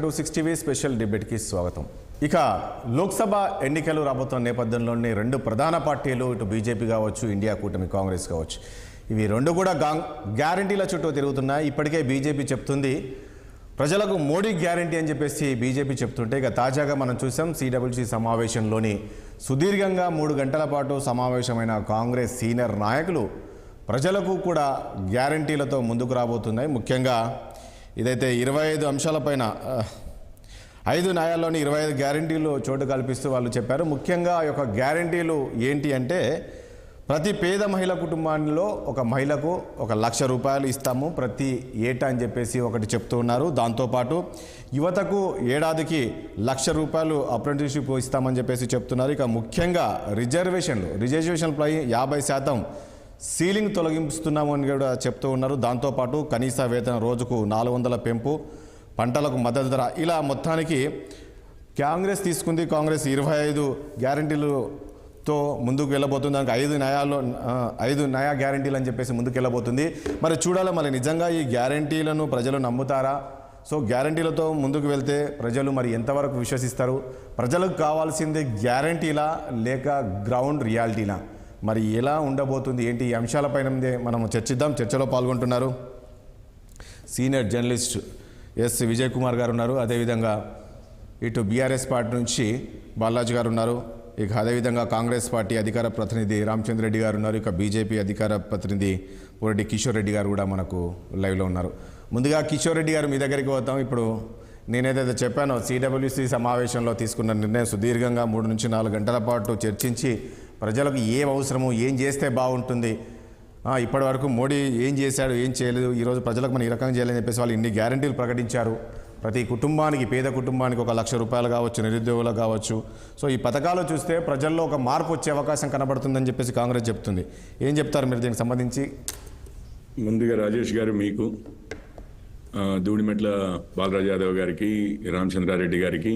60 special డిబేట్కి స్వాగతం. ఇక లోక్సభ ఎన్నికలు రాబోతున్న నేపథ్యంలోనే రెండు ప్రధాన పార్టీలు ఇటు బీజేపీ కావచ్చు, ఇండియా కూటమి కాంగ్రెస్ కావచ్చు, ఇవి రెండు కూడా గ్యారంటీల చుట్టూ తిరుగుతున్నాయి. ఇప్పటికే బీజేపీ చెప్తుంది ప్రజలకు మోడీ గ్యారంటీ అని చెప్పేసి బీజేపీ చెప్తుంటే, ఇక తాజాగా మనం చూసాం సిడబ్ల్యూసీ సమావేశంలోని సుదీర్ఘంగా 3 గంటల పాటు సమావేశమైన కాంగ్రెస్ సీనియర్ నాయకులు ప్రజలకు కూడా గ్యారంటీలతో ముందుకు రాబోతున్నాయి. ముఖ్యంగా ఇదైతే 25 అంశాలపైన 5 న్యాయాల్లోని 25 గ్యారంటీలు చోటు కల్పిస్తూ వాళ్ళు చెప్పారు. ముఖ్యంగా ఆ యొక్క గ్యారంటీలు ఏంటి అంటే, ప్రతి పేద మహిళ కుటుంబాల్లో ఒక మహిళకు 1,00,000 రూపాయలు ఇస్తాము ప్రతి ఏటా అని చెప్పేసి ఒకటి చెప్తూ ఉన్నారు. దాంతోపాటు యువతకు ఏడాదికి 1,00,000 రూపాయలు అప్రెంటిస్షిప్ ఇస్తామని చెప్పేసి చెప్తున్నారు. ఇక ముఖ్యంగా రిజర్వేషన్లపై 50% సీలింగ్ తొలగిస్తున్నాము అని కూడా చెప్తూ ఉన్నారు. దాంతోపాటు కనీస వేతన రోజుకు 400 పెంపు, పంటలకు మద్దతు ధర, ఇలా మొత్తానికి కాంగ్రెస్ 25 గ్యారంటీలతో ముందుకు వెళ్ళబోతుంది. దానికి 5 న్యాయ గ్యారంటీలు అని చెప్పేసి ముందుకు వెళ్ళబోతుంది. మరి చూడాలి, మరి నిజంగా ఈ గ్యారంటీలను ప్రజలు నమ్ముతారా? సో గ్యారంటీలతో ముందుకు వెళ్తే ప్రజలు మరి ఎంతవరకు విశ్వసిస్తారు? ప్రజలకు కావాల్సింది గ్యారంటీలా లేక గ్రౌండ్ రియాలిటీనా? మరి ఎలా ఉండబోతుంది ఏంటి? ఈ అంశాలపైన మనం చర్చిద్దాం. చర్చలో పాల్గొంటున్నారు senior journalist S Vijay Kumar garu ఉన్నారు. అదేవిధంగా ఇటు బీఆర్ఎస్ పార్టీ నుంచి బాలాజీ గారు ఉన్నారు. ఇక అదేవిధంగా కాంగ్రెస్ పార్టీ అధికార ప్రతినిధి రామచంద్ర రెడ్డి గారు ఉన్నారు. ఇక బీజేపీ అధికార ప్రతినిధి పూరెడ్డి కిషోర్ రెడ్డి గారు కూడా మనకు లైవ్లో ఉన్నారు. ముందుగా కిషోర్ రెడ్డి గారు, మీ దగ్గరికి పోతాం. ఇప్పుడు నేనేదైతే చెప్పానో సిడబ్ల్యూసీ సమావేశంలో తీసుకున్న నిర్ణయం సుదీర్ఘంగా 3 నుంచి 4 గంటల పాటు చర్చించి ప్రజలకు ఏం అవసరము, ఏం చేస్తే బాగుంటుంది, ఇప్పటి వరకు మోడీ ఏం చేశాడు, ఏం చేయలేదు, ఈరోజు ప్రజలకు మనం ఈ రకంగా చేయాలని చెప్పేసి వాళ్ళు ఇన్ని గ్యారంటీలు ప్రకటించారు. ప్రతి కుటుంబానికి, పేద కుటుంబానికి 1,00,000 రూపాయలు కావచ్చు, నిరుద్యోగులకు కావచ్చు. సో ఈ పథకాలు చూస్తే ప్రజల్లో ఒక మార్పు వచ్చే అవకాశం కనబడుతుందని చెప్పేసి కాంగ్రెస్ చెప్తుంది. ఏం చెప్తారు మీరు దీనికి సంబంధించి? ముందుగా రాజేష్ గారు, మీకు దూడిమెట్ల బాలరాజ్ యాదవ్ గారికి, రామచంద్రారెడ్డి గారికి,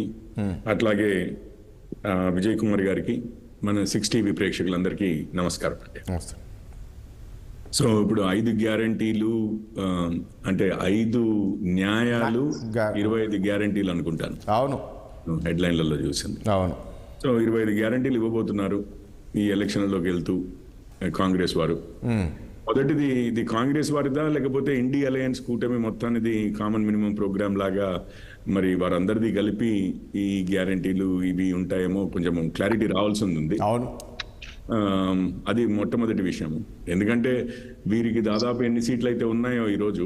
అట్లాగే విజయ్ కుమార్ గారికి, మన 6 టీవీ ప్రేక్షకులందరికీ నమస్కారం అండి. సో ఇప్పుడు 5 గ్యారంటీలు అంటే 5 న్యాయాలు 25 గ్యారంటీలు అనుకుంటాను. అవును, హెడ్లైన్లలో చూసింది. అవును. సో 25 గ్యారంటీలు ఇవ్వబోతున్నారు ఈ ఎలక్షన్లోకి వెళ్తూ కాంగ్రెస్ వారు. మొదటిది ఇది కాంగ్రెస్ వారిదా లేకపోతే ఇండియా అలయన్స్ కూటమి మొత్తానిది కామన్ మినిమం ప్రోగ్రామ్ లాగా మరి వారందరిది కలిపి ఈ గ్యారంటీలు ఇవి ఉంటాయేమో కొంచెం క్లారిటీ రావాల్సి ఉంది. అవును, అది మొట్టమొదటి విషయం. ఎందుకంటే వీరికి దాదాపు ఎన్ని సీట్లు అయితే ఉన్నాయో ఈరోజు,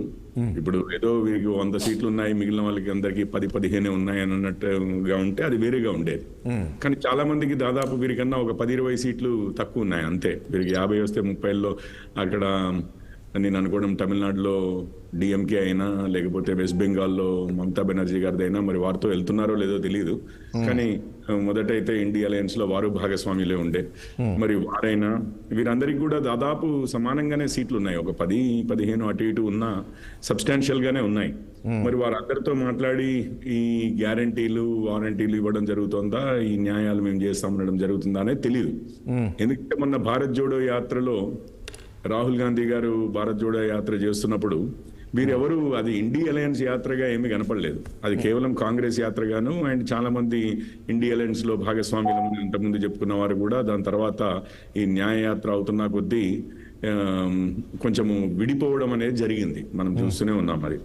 ఇప్పుడు ఏదో వీరికి 100 సీట్లు ఉన్నాయి, మిగిలిన వాళ్ళకి అందరికి 10-15 ఉన్నాయి అని అన్నట్టుగా ఉంటే అది వేరేగా ఉండేది. కానీ చాలా మందికి దాదాపు వీరికన్నా ఒక 10-20 సీట్లు తక్కువ ఉన్నాయి అంతే. వీరికి 50 వస్తే 30లో అక్కడ నేను అనుకోవడం తమిళనాడులో డిఎంకే అయినా లేకపోతే వెస్ట్ బెంగాల్లో మమతా బెనర్జీ గారిదైనా, మరి వారితో వెళ్తున్నారో లేదో తెలియదు. కానీ మొదటైతే ఇండియా అలయన్స్ లో వారు భాగస్వామ్యులే ఉండే. మరి వారైనా వీరందరికీ కూడా దాదాపు సమానంగానే సీట్లు ఉన్నాయి. ఒక 10-15 అటు ఇటు ఉన్నా సబ్స్టాన్షియల్ గానే ఉన్నాయి. మరి వారందరితో మాట్లాడి ఈ గ్యారంటీలు వారంటీలు ఇవ్వడం జరుగుతుందా, ఈ న్యాయాలు మేము చేస్తామనడం జరుగుతుందా అనేది తెలియదు. ఎందుకంటే మొన్న భారత్ జోడో యాత్రలో రాహుల్ గాంధీ గారు భారత్ జోడో యాత్ర చేస్తున్నప్పుడు వీరెవరు అది ఇండియా అలయన్స్ యాత్రగా ఏమీ కనపడలేదు. అది కేవలం కాంగ్రెస్ యాత్రగాను, అండ్ చాలా మంది ఇండియా అలయన్స్ లో భాగస్వామ్యులు ఇంతకుముందు చెప్పుకున్న వారు కూడా దాని తర్వాత ఈ న్యాయ యాత్ర అవుతున్న కొద్దీ కొంచెము విడిపోవడం అనేది జరిగింది. మనం చూస్తూనే ఉన్నాం. మరి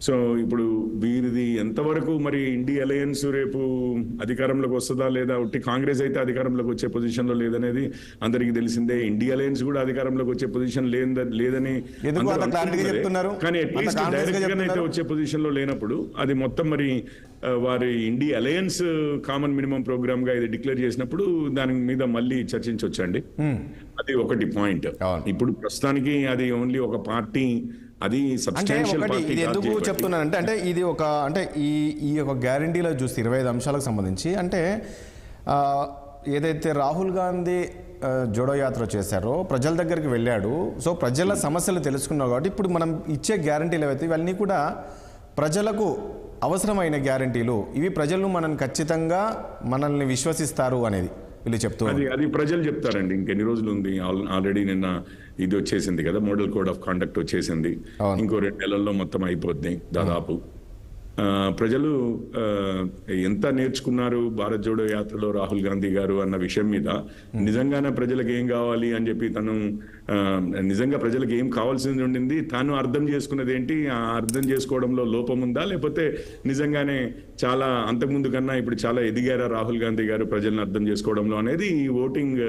సో ఇప్పుడు వీరిది ఎంతవరకు మరి ఇండియా అలయన్స్ రేపు అధికారంలోకి వస్తుందా లేదా, ఉట్టి కాంగ్రెస్ అయితే అధికారంలోకి వచ్చే పొజిషన్ లో లేదనేది అందరికీ తెలిసిందే. ఇండియా అలయన్స్ కూడా అధికారంలోకి వచ్చే పొజిషన్ లేదని, కానీ అట్లీస్ట్ డైరెక్ట్ గా అయితే వచ్చే పొజిషన్ లో లేనప్పుడు అది మొత్తం మరి వారి India alliance common minimum program గా ఇది డిక్లేర్ చేసినప్పుడు దాని మీద మళ్ళీ చర్చించవచ్చండి. అది ఒకటి పాయింట్. ఇప్పుడు ప్రస్తుతానికి అది ఓన్లీ ఒక పార్టీ, అది సబ్స్టాన్షియల్ పార్టీ. ఇది ఎందుకు చెప్తున్నానంటే, అంటే ఇది ఒక అంటే ఈ యొక్క గ్యారంటీలో చూసి 25 అంశాలకు సంబంధించి అంటే ఏదైతే రాహుల్ గాంధీ జోడో యాత్ర చేశారో ప్రజల దగ్గరికి వెళ్ళాడు. సో ప్రజల సమస్యలు తెలుసుకున్నావు కాబట్టి ఇప్పుడు మనం ఇచ్చే గ్యారంటీలు ఏవైతే ఇవన్నీ కూడా ప్రజలకు అవసరమైన గ్యారంటీలు, ఇవి ప్రజలు మనల్ని విశ్వసిస్తారు అనేది వీళ్ళు చెప్తారు. అది ప్రజలు చెప్తారండి. ఇంకెన్ని రోజులు ఉంది? ఆల్రెడీ నిన్న ఇది వచ్చేసింది కదా, మోడల్ కోడ్ ఆఫ్ కాండక్ట్ వచ్చేసింది. ఇంకో 2 నెలల్లో మొత్తం అయిపోద్ది దాదాపు. ప్రజలు ఎంత నేర్చుకున్నారు భారత్ జోడో యాత్రలో రాహుల్ గాంధీ గారు అన్న విషయం మీద, నిజంగానే ప్రజలకు ఏం కావాలి అని చెప్పి తను నిజంగా ప్రజలకు ఏం కావాల్సింది ఉండింది, తాను అర్థం చేసుకున్నది ఏంటి, ఆ అర్థం చేసుకోవడంలో లోపం ఉందా, లేకపోతే నిజంగానే చాలా అంతకుముందు కన్నా ఇప్పుడు చాలా ఎదిగారా రాహుల్ గాంధీ గారు ప్రజలను అర్థం చేసుకోవడంలో అనేది ఈ ఓటింగ్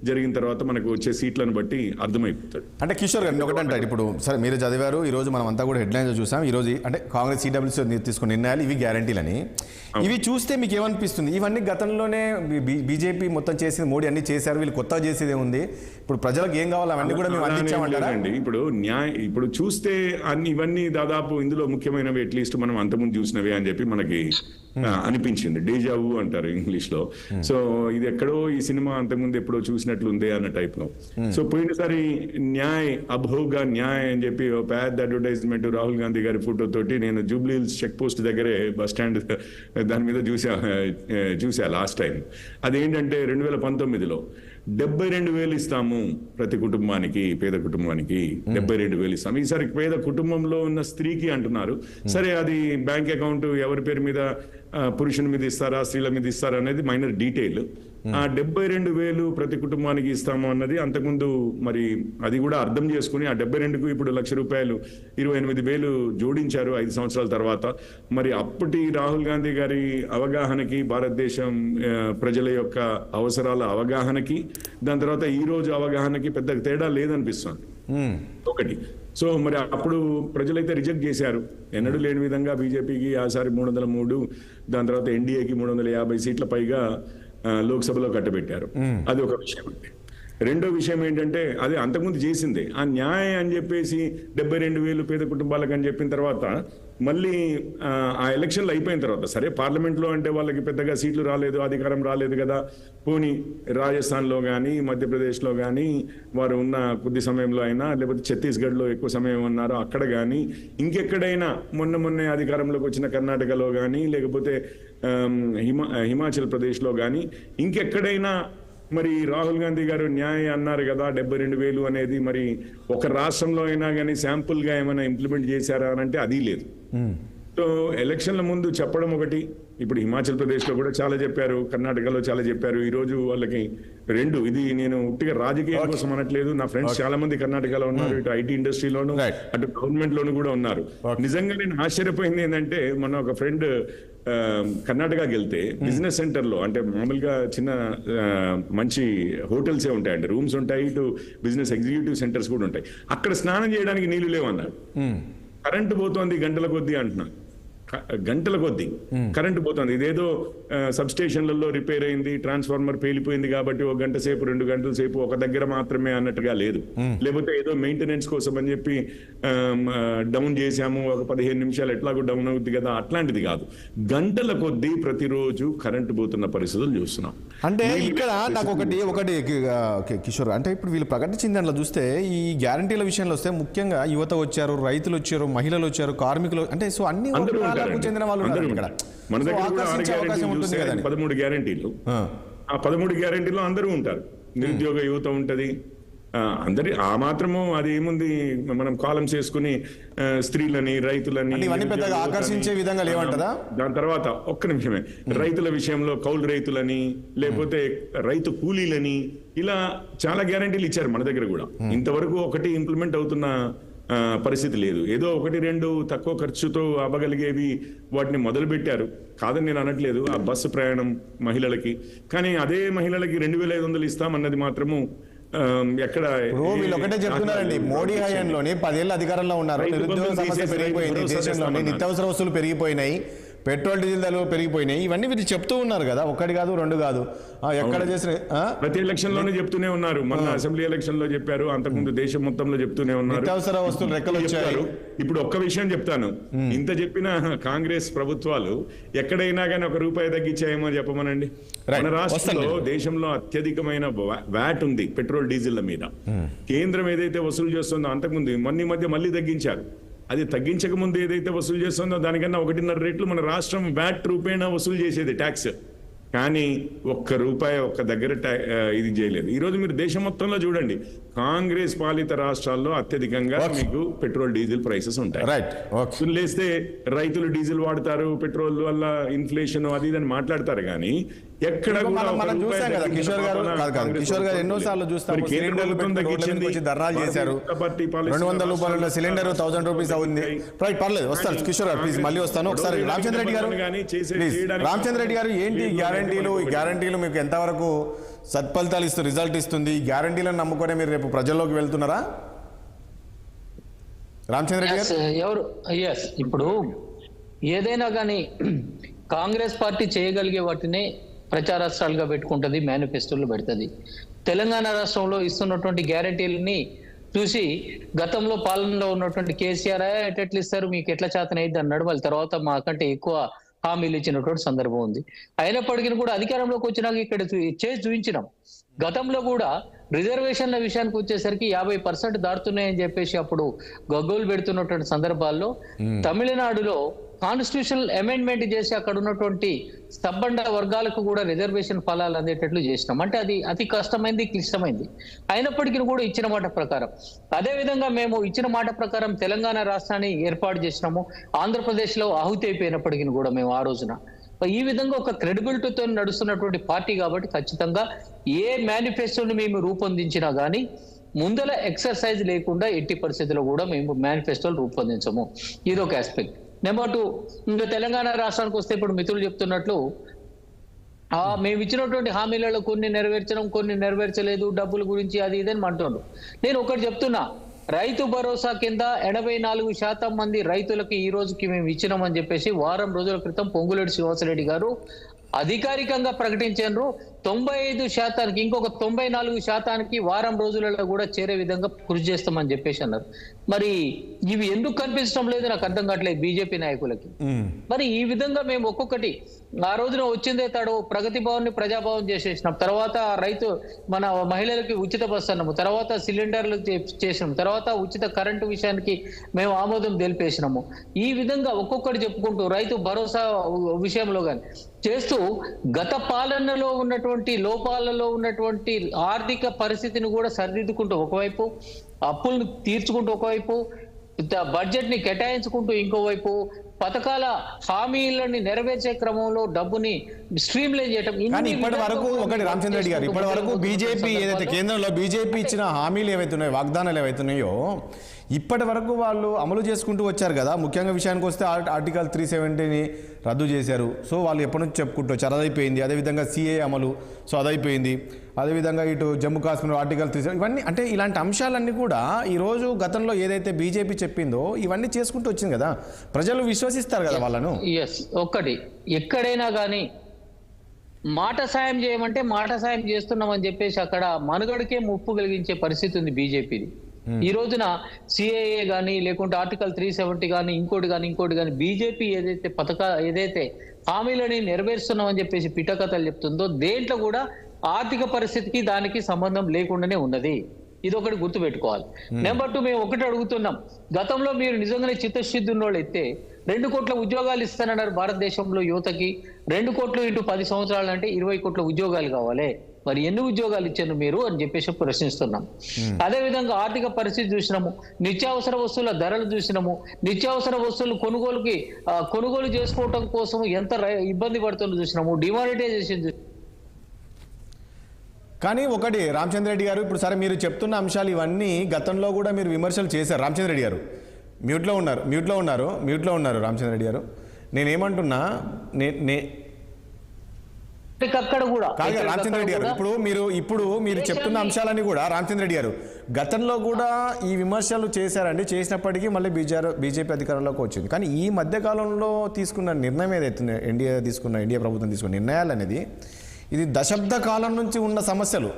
జరిగిన తర్వాత మనకు వచ్చే సీట్లను బట్టి అర్థమైపోతాడు. అంటే కిషోర్ గారు ఒకటంటే ఇప్పుడు సరే మీరు చదివారు, ఈ రోజు మనం అంతా కూడా హెడ్లైన్స్ చూసాం. ఈ రోజు అంటే కాంగ్రెస్ సిడబ్ల్యూసీ తీసుకున్న నిర్ణయాలు ఇవి గ్యారంటీలని, ఇవి చూస్తే మీకు ఏమనిపిస్తుంది? ఇవన్నీ గతంలోనే బీజేపీ మొత్తం చేసింది, మోడీ అన్ని చేశారు, వీళ్ళు కొత్తగా చేసేది ఏముంది? ఇప్పుడు ప్రజలకు ఏం కావాలి అవన్నీ కూడా మేము అందించామంటారా? ఇప్పుడు చూస్తే ఇవన్నీ దాదాపు ఇందులో ముఖ్యమైనవి అట్లీస్ట్ మనం అంతకుముందు చూసినవి అని చెప్పి మనకి అనిపించింది. డేజావు అంటారు ఇంగ్లీష్ లో. సో ఇది ఎక్కడో ఈ సినిమా అంతకుముందు ఎప్పుడో చూసినట్లుందే అన్న టైప్ లో. సో పోయినసారి న్యాయ్ అభోగా న్యాయ్ అని చెప్పి పెద్ద అడ్వర్టైజ్మెంట్ రాహుల్ గాంధీ గారి ఫోటో తోటి నేను జూబ్లీ హిల్స్ చెక్ పోస్ట్ దగ్గరే బస్ స్టాండ్ దాని మీద చూసా లాస్ట్ టైం. అదేంటంటే 2019లో 72,000 ఇస్తాము ప్రతి కుటుంబానికి, పేద కుటుంబానికి 72,000 ఇస్తాము. ఈసారి పేద కుటుంబంలో ఉన్న స్త్రీకి అంటున్నారు. సరే అది బ్యాంక్ అకౌంట్ ఎవరి పేరు మీద, పురుషుని మీద ఇస్తారా స్త్రీల మీద ఇస్తారా అనేది మైనర్ డీటెయిల్. ఆ 72,000 ప్రతి కుటుంబానికి ఇస్తాము అన్నది అంతకుముందు మరి అది కూడా అర్థం చేసుకుని ఆ 72కు ఇప్పుడు ₹1,00,000 28,000 జోడించారు 5 సంవత్సరాల తర్వాత. మరి అప్పటి రాహుల్ గాంధీ గారి అవగాహనకి, భారతదేశం ప్రజల యొక్క అవసరాల అవగాహనకి, దాని తర్వాత ఈ రోజు అవగాహనకి పెద్ద తేడా లేదనిపిస్తుంది ఒకటి. సో మరి అప్పుడు ప్రజలైతే రిజెక్ట్ చేశారు. ఎన్నడూ లేని విధంగా బీజేపీకి ఆసారి 303, దాని తర్వాత ఎన్డీఏకి 350 సీట్ల పైగా లోక్సభలో కట్టబెట్టారు. అది ఒక విషయం. అంటే రెండో విషయం ఏంటంటే అది అంతకుముందు చేసిందే. ఆ న్యాయం అని చెప్పేసి 72,000 పేద కుటుంబాలకు అని చెప్పిన తర్వాత మళ్ళీ ఆ ఎలక్షన్లు అయిపోయిన తర్వాత సరే పార్లమెంట్లో అంటే వాళ్ళకి పెద్దగా సీట్లు రాలేదు, అధికారం రాలేదు కదా, పోనీ రాజస్థాన్లో కానీ మధ్యప్రదేశ్లో కానీ వారు ఉన్న కొద్ది సమయంలో అయినా, లేకపోతే ఛత్తీస్గఢ్లో ఎక్కువ సమయం ఉన్నారు అక్కడ కానీ, ఇంకెక్కడైనా మొన్నే అధికారంలోకి వచ్చిన కర్ణాటకలో కానీ, లేకపోతే హిమాచల్ ప్రదేశ్లో కానీ ఇంకెక్కడైనా మరి రాహుల్ గాంధీ గారు న్యాయ అన్నారు కదా 72,000 అనేది మరి ఒక రాష్ట్రంలో అయినా కానీ శాంపుల్గా ఏమైనా ఇంప్లిమెంట్ చేశారా అని అంటే అది లేదు. సో ఎలక్షన్ల ముందు చెప్పడం ఒకటి, ఇప్పుడు హిమాచల్ ప్రదేశ్లో కూడా చాలా చెప్పారు, కర్ణాటకలో చాలా చెప్పారు. ఈరోజు వాళ్ళకి రెండు, ఇది నేను ఉట్టిగా రాజకీయం కోసం అనట్లేదు, నా ఫ్రెండ్స్ చాలా మంది కర్ణాటకలో ఉన్నారు, ఇటు ఐటీ ఇండస్ట్రీలోను అటు గవర్నమెంట్ లోను కూడా ఉన్నారు. నిజంగా నేను ఆశ్చర్యపోయింది ఏంటంటే మొన్న ఒక ఫ్రెండ్ కర్ణాటకకి వెళ్తే బిజినెస్ సెంటర్ లో, అంటే మామూలుగా చిన్న మంచి హోటల్సే ఉంటాయండి, రూమ్స్ ఉంటాయి, ఇటు బిజినెస్ ఎగ్జిక్యూటివ్ సెంటర్స్ కూడా ఉంటాయి. అక్కడ స్నానం చేయడానికి నీళ్లు లేవన్నారు. కరెంటు పోతోంది గంటల కొద్దీ అంటున్నారు, గంటల కొద్దీ కరెంటు పోతుంది. ఇదేదో సబ్ స్టేషన్లలో రిపేర్ అయింది, ట్రాన్స్ఫార్మర్ పేలిపోయింది కాబట్టి 1 గంట సేపు 2 గంటల సేపు ఒక దగ్గర మాత్రమే అన్నట్టుగా లేదు. లేకపోతే ఏదో మెయింటెనెన్స్ కోసం అని చెప్పి డౌన్ చేశాము, ఒక 15 నిమిషాలు ఎట్లాగో డౌన్ అవుతుంది కదా, అట్లాంటిది కాదు. గంటల కొద్దీ ప్రతిరోజు కరెంటు పోతున్న పరిస్థితులు చూస్తున్నాం. అంటే ఇక్కడ నాకు ఒకటి కిషోర్, అంటే ఇప్పుడు వీళ్ళు ప్రకటించిన దాంట్లో చూస్తే ఈ గ్యారంటీల విషయంలో వస్తే ముఖ్యంగా యువత వచ్చారు, రైతులు వచ్చారు, మహిళలు వచ్చారు, కార్మికులు, అంటే సో అన్ని చెందిన వాళ్ళు ఇక్కడ. మన దగ్గర కూడా 13 గ్యారంటీలు, ఆ 13 గ్యారంటీలో అందరూ ఉంటారు. నిరుద్యోగ యువత ఉంటది, అందరి ఆ మాత్రము అది ఏముంది, మనం కాలమ్స్ వేసుకుని స్త్రీలని, రైతులని పెద్దగా ఆకర్షించే విధంగా లేవంటదా. దాని తర్వాత ఒక్క నిమిషమే, రైతుల విషయంలో కౌలు రైతులని, లేకపోతే రైతు కూలీలని, ఇలా చాలా గ్యారంటీలు ఇచ్చారు మన దగ్గర కూడా. ఇంతవరకు ఒకటి ఇంప్లిమెంట్ అవుతున్న పరిస్థితి లేదు. ఏదో 1-2 తక్కువ ఖర్చుతో అవ్వగలిగేవి వాటిని మొదలు పెట్టారు, కాదని నేను అనట్లేదు, ఆ బస్సు ప్రయాణం మహిళలకి. కానీ అదే మహిళలకి 2,500 ఇస్తామన్నది మాత్రము ఎక్కడ. వీళ్ళు ఒకటే చెప్తున్నారండి, మోడీ హయాంలోనే 10 ఏళ్ళ అధికారంలో ఉన్నారు, నిరుద్యోగ సమస్య పెరిగిపోయింది, దేశంలోనే నిత్యావసర వస్తువులు పెరిగిపోయినాయి, పెట్రోల్ డీజిల్ ధరలు పెరిగిపోయినాయి, ఇవన్నీ మీరు చెప్తూ ఉన్నారు కదా, 1 కాదు 2 కాదు, ఎక్కడ చేసిన ప్రతి ఎలక్షన్ లోనే చెప్తూనే ఉన్నారు. మన అసెంబ్లీ ఎలక్షన్ లో చెప్పారు, అంతకుముందు దేశం మొత్తంలో చెప్తూనే ఉన్నారు, నిత్యావసర వస్తువులు రెక్కలు వచ్చారు. ఇప్పుడు ఒక్క విషయం చెప్తాను, ఇంత చెప్పిన కాంగ్రెస్ ప్రభుత్వాలు ఎక్కడైనా కానీ ₹1 తగ్గించాయేమో చెప్పమనండి. మన రాష్ట్రంలో దేశంలో అత్యధికమైన వ్యాట్ ఉంది పెట్రోల్ డీజిల్ మీద. కేంద్రం ఏదైతే వసూలు చేస్తుందో అంతకుముందు మధ్య మళ్ళీ తగ్గించారు. అది తగ్గించక ముందు ఏదైతే వసూలు చేస్తుందో దానికన్నా 1.5 రెట్లు మన రాష్ట్రం వ్యాట్ రూపేణా వసూలు చేసేది ట్యాక్స్. కానీ ఒక్క రూపాయి ఒక్క దగ్గర ఇది చేయలేదు. ఈరోజు మీరు దేశం మొత్తంలో చూడండి, కాంగ్రెస్ పాలిత రాష్ట్రాల్లో అత్యధికంగా మీకు పెట్రోల్ డీజిల్ ప్రైసెస్ ఉంటాయి. Right, okay. లేస్తే రైతులు డీజిల్ వాడతారు, పెట్రోల్ వల్ల ఇన్ఫ్లేషన్ అది ఇదని మాట్లాడతారు, కానీ ఎక్కడ మనం చూసాం కదా కిషోర్ గారు ఎన్నోసార్లు చూస్తాం, సిలిండర్లు పెట్టి రోడ్ల మీదకి వచ్చి ధర్నాలు చేశారు. 200 రూపాయల సిలిండర్ 1000 రూపీస్ అవుతుంది. రైట్, పర్లేదు, వస్తాను కిషోర్ గారు, ప్లీజ్ మళ్ళీ వస్తాను. ఒకసారి రామచంద్ర రెడ్డి గారు, ప్లీజ్ రామచంద్ర రెడ్డి గారు, ఏంటి ఈ గ్యారంటీలు మీకు ఎంతవరకు సత్ఫలితాలు ఇస్తూ రిజల్ట్ ఇస్తుంది? ఈ గ్యారంటీలను నమ్ముకునే మీరు రేపు ప్రజల్లోకి వెళ్తున్నారా రామచంద్ర రెడ్డి గారు? ఇప్పుడు ఏదైనా కానీ కాంగ్రెస్ పార్టీ చేయగలిగే వాటిని ప్రచారాస్త్రాలుగా పెట్టుకుంటుంది, మేనిఫెస్టోలు పెడుతుంది. తెలంగాణ రాష్ట్రంలో ఇస్తున్నటువంటి గ్యారంటీలని చూసి గతంలో పాలనలో ఉన్నటువంటి కేసీఆర్ ఎట్లా ఇస్తారు, మీకు ఎట్లా చేతనైద్ది అన్నాడు. వాళ్ళ తర్వాత మాకంటే ఎక్కువ హామీలు ఇచ్చినటువంటి సందర్భం ఉంది. అయినప్పటికీ కూడా అధికారంలోకి వచ్చినాక ఇక్కడ చేసి చూపించినాం. గతంలో కూడా రిజర్వేషన్ల విషయానికి వచ్చేసరికి 50% దాటుతున్నాయని చెప్పేసి అప్పుడు గగ్గోలు పెడుతున్నటువంటి సందర్భాల్లో తమిళనాడులో కాన్స్టిట్యూషనల్ అమెండ్మెంట్ చేసి అక్కడ ఉన్నటువంటి సబ్బండ వర్గాలకు కూడా రిజర్వేషన్ ఫలాలు అందేటట్లు చేసినాం. అంటే అది అతి కష్టమైంది, క్లిష్టమైంది. అయినప్పటికీ కూడా ఇచ్చిన మాట ప్రకారం, అదేవిధంగా మేము ఇచ్చిన మాట ప్రకారం తెలంగాణ రాష్ట్రాన్ని ఏర్పాటు చేసినాము. ఆంధ్రప్రదేశ్లో ఆహుతి అయిపోయినప్పటికీ కూడా మేము ఆ రోజున ఈ విధంగా ఒక క్రెడిబిలిటీతో నడుస్తున్నటువంటి పార్టీ కాబట్టి ఖచ్చితంగా ఏ మేనిఫెస్టోని మేము రూపొందించినా కానీ ముందల ఎక్సర్సైజ్ లేకుండా ఎట్టి పరిస్థితుల్లో కూడా మేము మేనిఫెస్టోలు రూపొందించము. ఇదొక ఆస్పెక్ట్. నెంబర్ 2, ఇంకా తెలంగాణ రాష్ట్రానికి వస్తే ఇప్పుడు మిత్రులు చెప్తున్నట్లు మేము ఇచ్చినటువంటి హామీలలో కొన్ని నెరవేర్చడం, కొన్ని నెరవేర్చలేదు, డబ్బుల గురించి అది ఇదని అంటున్నారు. నేను ఒకటి చెప్తున్నా, రైతు భరోసా కింద 84% మంది రైతులకి ఈ రోజుకి మేము ఇచ్చినామని చెప్పేసి వారం రోజుల క్రితం పొంగులేటి శ్రీనివాసరెడ్డి గారు అధికారికంగా ప్రకటించారు. 95%, ఇంకొక 94% వారం రోజులలో కూడా చేరే విధంగా కృషి చేస్తామని చెప్పేసి అన్నారు. మరి ఇవి ఎందుకు కనిపించడం లేదు నాకు అర్థం కావట్లేదు బీజేపీ నాయకులకి. మరి ఈ విధంగా మేము ఒక్కొక్కటి ఆ రోజున వచ్చిందే తాడు ప్రగతి భవన్ ని ప్రజాభవన్ చేసేసినాం, తర్వాత రైతు మన మహిళలకి ఉచిత బస్సు అన్నాము, తర్వాత సిలిండర్లు చేసినాం, తర్వాత ఉచిత కరెంటు విషయానికి మేము ఆమోదం తెలిపేసినాము. ఈ విధంగా ఒక్కొక్కటి చెప్పుకుంటూ రైతు భరోసా విషయంలో కానీ చేస్తూ గత పాలనలో ఉన్నటువంటి లోపాలలో ఉన్నటువంటి ఆర్థిక పరిస్థితిని కూడా సరిదిద్దుకుంటూ ఒకవైపు, అప్పులను తీర్చుకుంటూ ఒకవైపు, బడ్జెట్ ని కేటాయించుకుంటూ ఇంకోవైపు, పథకాల హామీలని నెరవేర్చే క్రమంలో డబ్బుని స్ట్రీమ్ లైన్ చేయడం. కానీ ఇప్పటి వరకు ఒకటి రామచంద్ర రెడ్డి గారు, ఇప్పటి వరకు బీజేపీ ఏదైతే కేంద్రంలో బీజేపీ ఇచ్చిన హామీలు ఏవైతున్నాయో, వాగ్దానాలు ఏవైతున్నాయో ఇప్పటి వరకు వాళ్ళు అమలు చేసుకుంటూ వచ్చారు కదా. ముఖ్యంగా విషయానికి వస్తే ఆర్టికల్ 370ని రద్దు చేశారు. సో వాళ్ళు ఎప్పటి నుంచి చెప్పుకుంటూ వచ్చారు, అదైపోయింది. అదేవిధంగా సిఏ అమలు, సో అదైపోయింది. అదేవిధంగా ఇటు జమ్మూ కాశ్మీర్ ఆర్టికల్ 370, ఇవన్నీ అంటే ఇలాంటి అంశాలన్నీ కూడా ఈరోజు గతంలో ఏదైతే బీజేపీ చెప్పిందో ఇవన్నీ చేసుకుంటూ వచ్చింది కదా. ప్రజలు విశ్వసిస్తారు కదా వాళ్ళను. ఒక్కటి ఎక్కడైనా కానీ మాట సాయం చేయమంటే మాట సాయం చేస్తున్నామని చెప్పేసి అక్కడ మనుగడకే ముప్పు కలిగించే పరిస్థితి ఉంది బీజేపీది. ఈ రోజున సిఏఏ కానీ లేకుంటే ఆర్టికల్ 370 కానీ ఇంకోటి కానీ బీజేపీ ఏదైతే హామీలని నెరవేరుస్తున్నామని చెప్పేసి పిటకథలు చెప్తుందో దేంట్లో కూడా ఆర్థిక పరిస్థితికి దానికి సంబంధం లేకుండానే ఉన్నది. ఇది ఒకటి గుర్తుపెట్టుకోవాలి. నెంబర్ 2, మేము ఒకటి అడుగుతున్నాం, గతంలో మీరు నిజంగానే చిత్తశుద్ధి ఉన్నోళ్ళు అయితే 2 కోట్ల ఉద్యోగాలు ఇస్తానన్నారు భారతదేశంలో యువతకి. 2 కోట్లు ఇంటూ 10 సంవత్సరాలు అంటే 20 కోట్ల ఉద్యోగాలు కావాలి. మరి ఎన్ని ఉద్యోగాలు ఇచ్చారు మీరు అని చెప్పేసి ప్రశ్నిస్తున్నాం. అదేవిధంగా ఆర్థిక పరిస్థితి చూసినాము, నిత్యావసర వస్తువుల ధరలు చూసినాము, నిత్యావసర వస్తువులు కొనుగోలు చేసుకోవటం కోసం ఎంత ఇబ్బంది పడుతుందో చూసినాము, డిమానిటైజేషన్. కానీ ఒకటి రామచంద్ర రెడ్డి గారు, ఇప్పుడు సరే మీరు చెప్తున్న అంశాలు ఇవన్నీ గతంలో కూడా మీరు విమర్శలు చేశారు. రామచంద్ర రెడ్డి గారు మ్యూట్లో ఉన్నారు రామచంద్ర రెడ్డి గారు. నేనేమంటున్నా అక్కడ కూడా రామచంద్ర రెడ్డి గారు, ఇప్పుడు మీరు చెప్తున్న అంశాలన్నీ కూడా రామచంద్ర రెడ్డి గారు గతంలో కూడా ఈ విమర్శలు చేశారండి. చేసినప్పటికీ మళ్ళీ బీజేపీ అధికారంలోకి వచ్చింది. కానీ ఈ మధ్యకాలంలో తీసుకున్న నిర్ణయం ఏదైతే ఇండియా ప్రభుత్వం తీసుకున్న నిర్ణయాలు అనేది ఇది దశాబ్ద కాలం నుంచి ఉన్న సమస్యలు.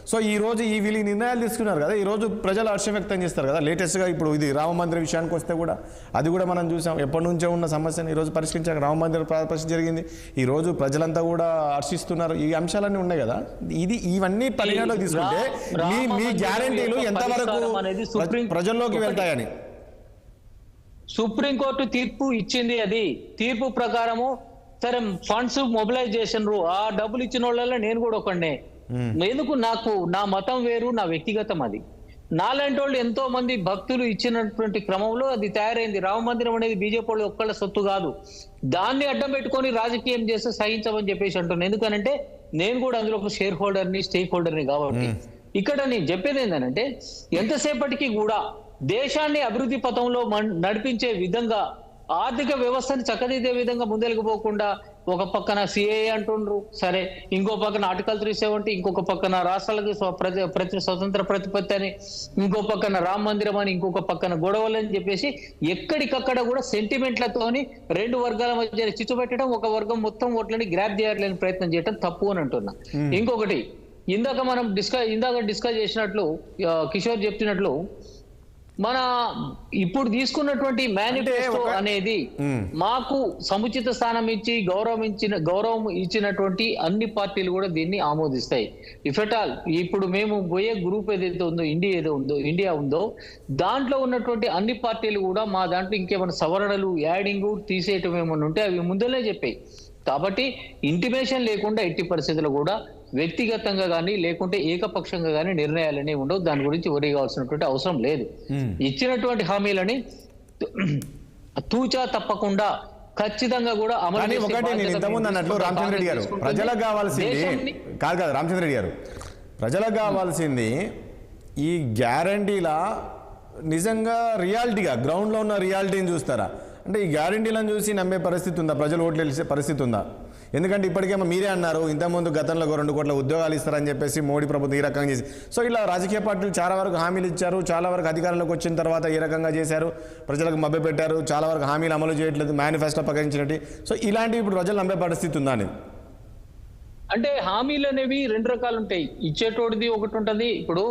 సో ఈరోజు వీళ్ళు నిర్ణయాలు తీసుకున్నారు కదా, ఈరోజు ప్రజలు హర్షం వ్యక్తం చేస్తారు కదా. లేటెస్ట్గా ఇప్పుడు ఇది రామ మందిర విషయానికి వస్తే కూడా అది కూడా మనం చూసాం. ఎప్పటి నుంచో ఉన్న సమస్యను ఈరోజు పరిష్కరించాక రామ మందిర ప్రతిష్ఠ జరిగింది. ఈరోజు ప్రజలంతా కూడా హర్షిస్తున్నారు. ఈ అంశాలన్నీ ఉన్నాయి కదా. ఇవన్నీ పరిగణలోకి తీసుకుంటే మీ గ్యారంటీలు ఎంతవరకు ప్రజల్లోకి వెళ్తాయని సుప్రీంకోర్టు తీర్పు ఇచ్చింది. అది తీర్పు ప్రకారము సరే ఫండ్స్ మొబిలైజ్ చేసినారు, ఆ డబ్బులు ఇచ్చిన వాళ్ళలో నేను కూడా ఒకనే. ఎందుకు? నాకు నా మతం వేరు, నా వ్యక్తిగతం అది. నాలాంటి వాళ్ళు ఎంతో మంది భక్తులు ఇచ్చినటువంటి క్రమంలో అది తయారైంది. రామ మందిరం అనేది బీజేపీ వాళ్ళు ఒక్కళ్ళ సొత్తు కాదు. దాన్ని అడ్డం పెట్టుకొని రాజకీయం చేస్తే సహించమని చెప్పేసి అంటున్నాను. ఎందుకనంటే నేను కూడా అందులో ఒక షేర్ హోల్డర్ని, స్టేక్ హోల్డర్ని కాబట్టి. ఇక్కడ నేను చెప్పేది ఏంటంటే ఎంతసేపటికి కూడా దేశాన్ని అభివృద్ధి పథంలో నడిపించే విధంగా, ఆర్థిక వ్యవస్థని చక్కదిద్దే విధంగా ముందెలుగు పోకుండా ఒక పక్కన సిఏఏ అంటుండ్రు, సరే ఇంకో పక్కన ఆర్టికల్ 370, ఇంకొక పక్కన రాష్ట్రాలకు స్వతంత్ర ప్రతిపత్తి అని, ఇంకో పక్కన రామ మందిరం అని, ఇంకొక పక్కన గొడవలు అని చెప్పేసి ఎక్కడికక్కడ కూడా సెంటిమెంట్లతోని రెండు వర్గాల మధ్య చిచ్చు పెట్టడం, ఒక వర్గం మొత్తం ఓట్లని గ్రాప్ చేయాలని ప్రయత్నం చేయడం తప్పు అని అంటున్నా. ఇంకొకటి ఇందాక డిస్కస్ చేసినట్లు కిషోర్ చెప్పినట్లు, మన ఇప్పుడు తీసుకున్నటువంటి మేనిఫెస్టో అనేది మాకు సముచిత స్థానం ఇచ్చి గౌరవం ఇచ్చినటువంటి అన్ని పార్టీలు కూడా దీన్ని ఆమోదిస్తాయి. ఇఫ్ ఎట్ ఆల్ ఇప్పుడు మేము పోయే గ్రూప్ ఏదైతే ఉందో, ఇండియా ఉందో దాంట్లో ఉన్నటువంటి అన్ని పార్టీలు కూడా మా దాంట్లో ఇంకేమైనా సవరణలు, యాడింగ్, తీసేయటం ఏమైనా ఉంటే అవి ముందలే చెప్పాయి. కాబట్టి ఇంటిమేషన్ లేకుండా ఎట్టి పరిస్థితుల్లో కూడా వ్యక్తిగతంగా కానీ లేకుంటే ఏకపక్షంగా కానీ నిర్ణయాలు అనేవి ఉండవు. దాని గురించి వరి కావాల్సినటువంటి అవసరం లేదు. ఇచ్చినటువంటి హామీలని తూచా తప్పకుండా ఖచ్చితంగా కూడా అమలు. ఒకటి నేను ఇంతకుముందు అన్నట్లు రామచంద్ర రెడ్డి గారు, ప్రజలకు కావాల్సింది కాదు రామచంద్ర రెడ్డి గారు, ప్రజలకు కావాల్సింది ఈ గ్యారంటీల నిజంగా రియాలిటీగా గ్రౌండ్లో ఉన్న రియాలిటీని చూస్తారా? అంటే ఈ గ్యారంటీలను చూసి నమ్మే పరిస్థితి ఉందా? ప్రజలు ఓట్లు వేసే పరిస్థితి ఉందా? ఎందుకంటే ఇప్పటికేమో మీరే అన్నారు, ఇంతకుముందు గతంలో 2 కోట్ల ఉద్యోగాలు ఇస్తారని చెప్పేసి మోడీ ప్రభుత్వం ఈ రకంగా చేసి, సో ఇలా రాజకీయ పార్టీలు చాలా వరకు హామీలు ఇచ్చారు, చాలా వరకు అధికారంలోకి వచ్చిన తర్వాత ఈ రకంగా చేశారు, ప్రజలకు మభ్యపెట్టారు, చాలా వరకు హామీలు అమలు చేయట్లేదు, మేనిఫెస్టో ప్రకటించినట్టు. సో ఇలాంటివి ఇప్పుడు ప్రజలు నమ్మే పరిస్థితి ఉందా అని? అంటే హామీలు అనేవి 2 రకాలు ఉంటాయి. ఇచ్చేటోడిది ఒకటి ఉంటుంది. ఇప్పుడు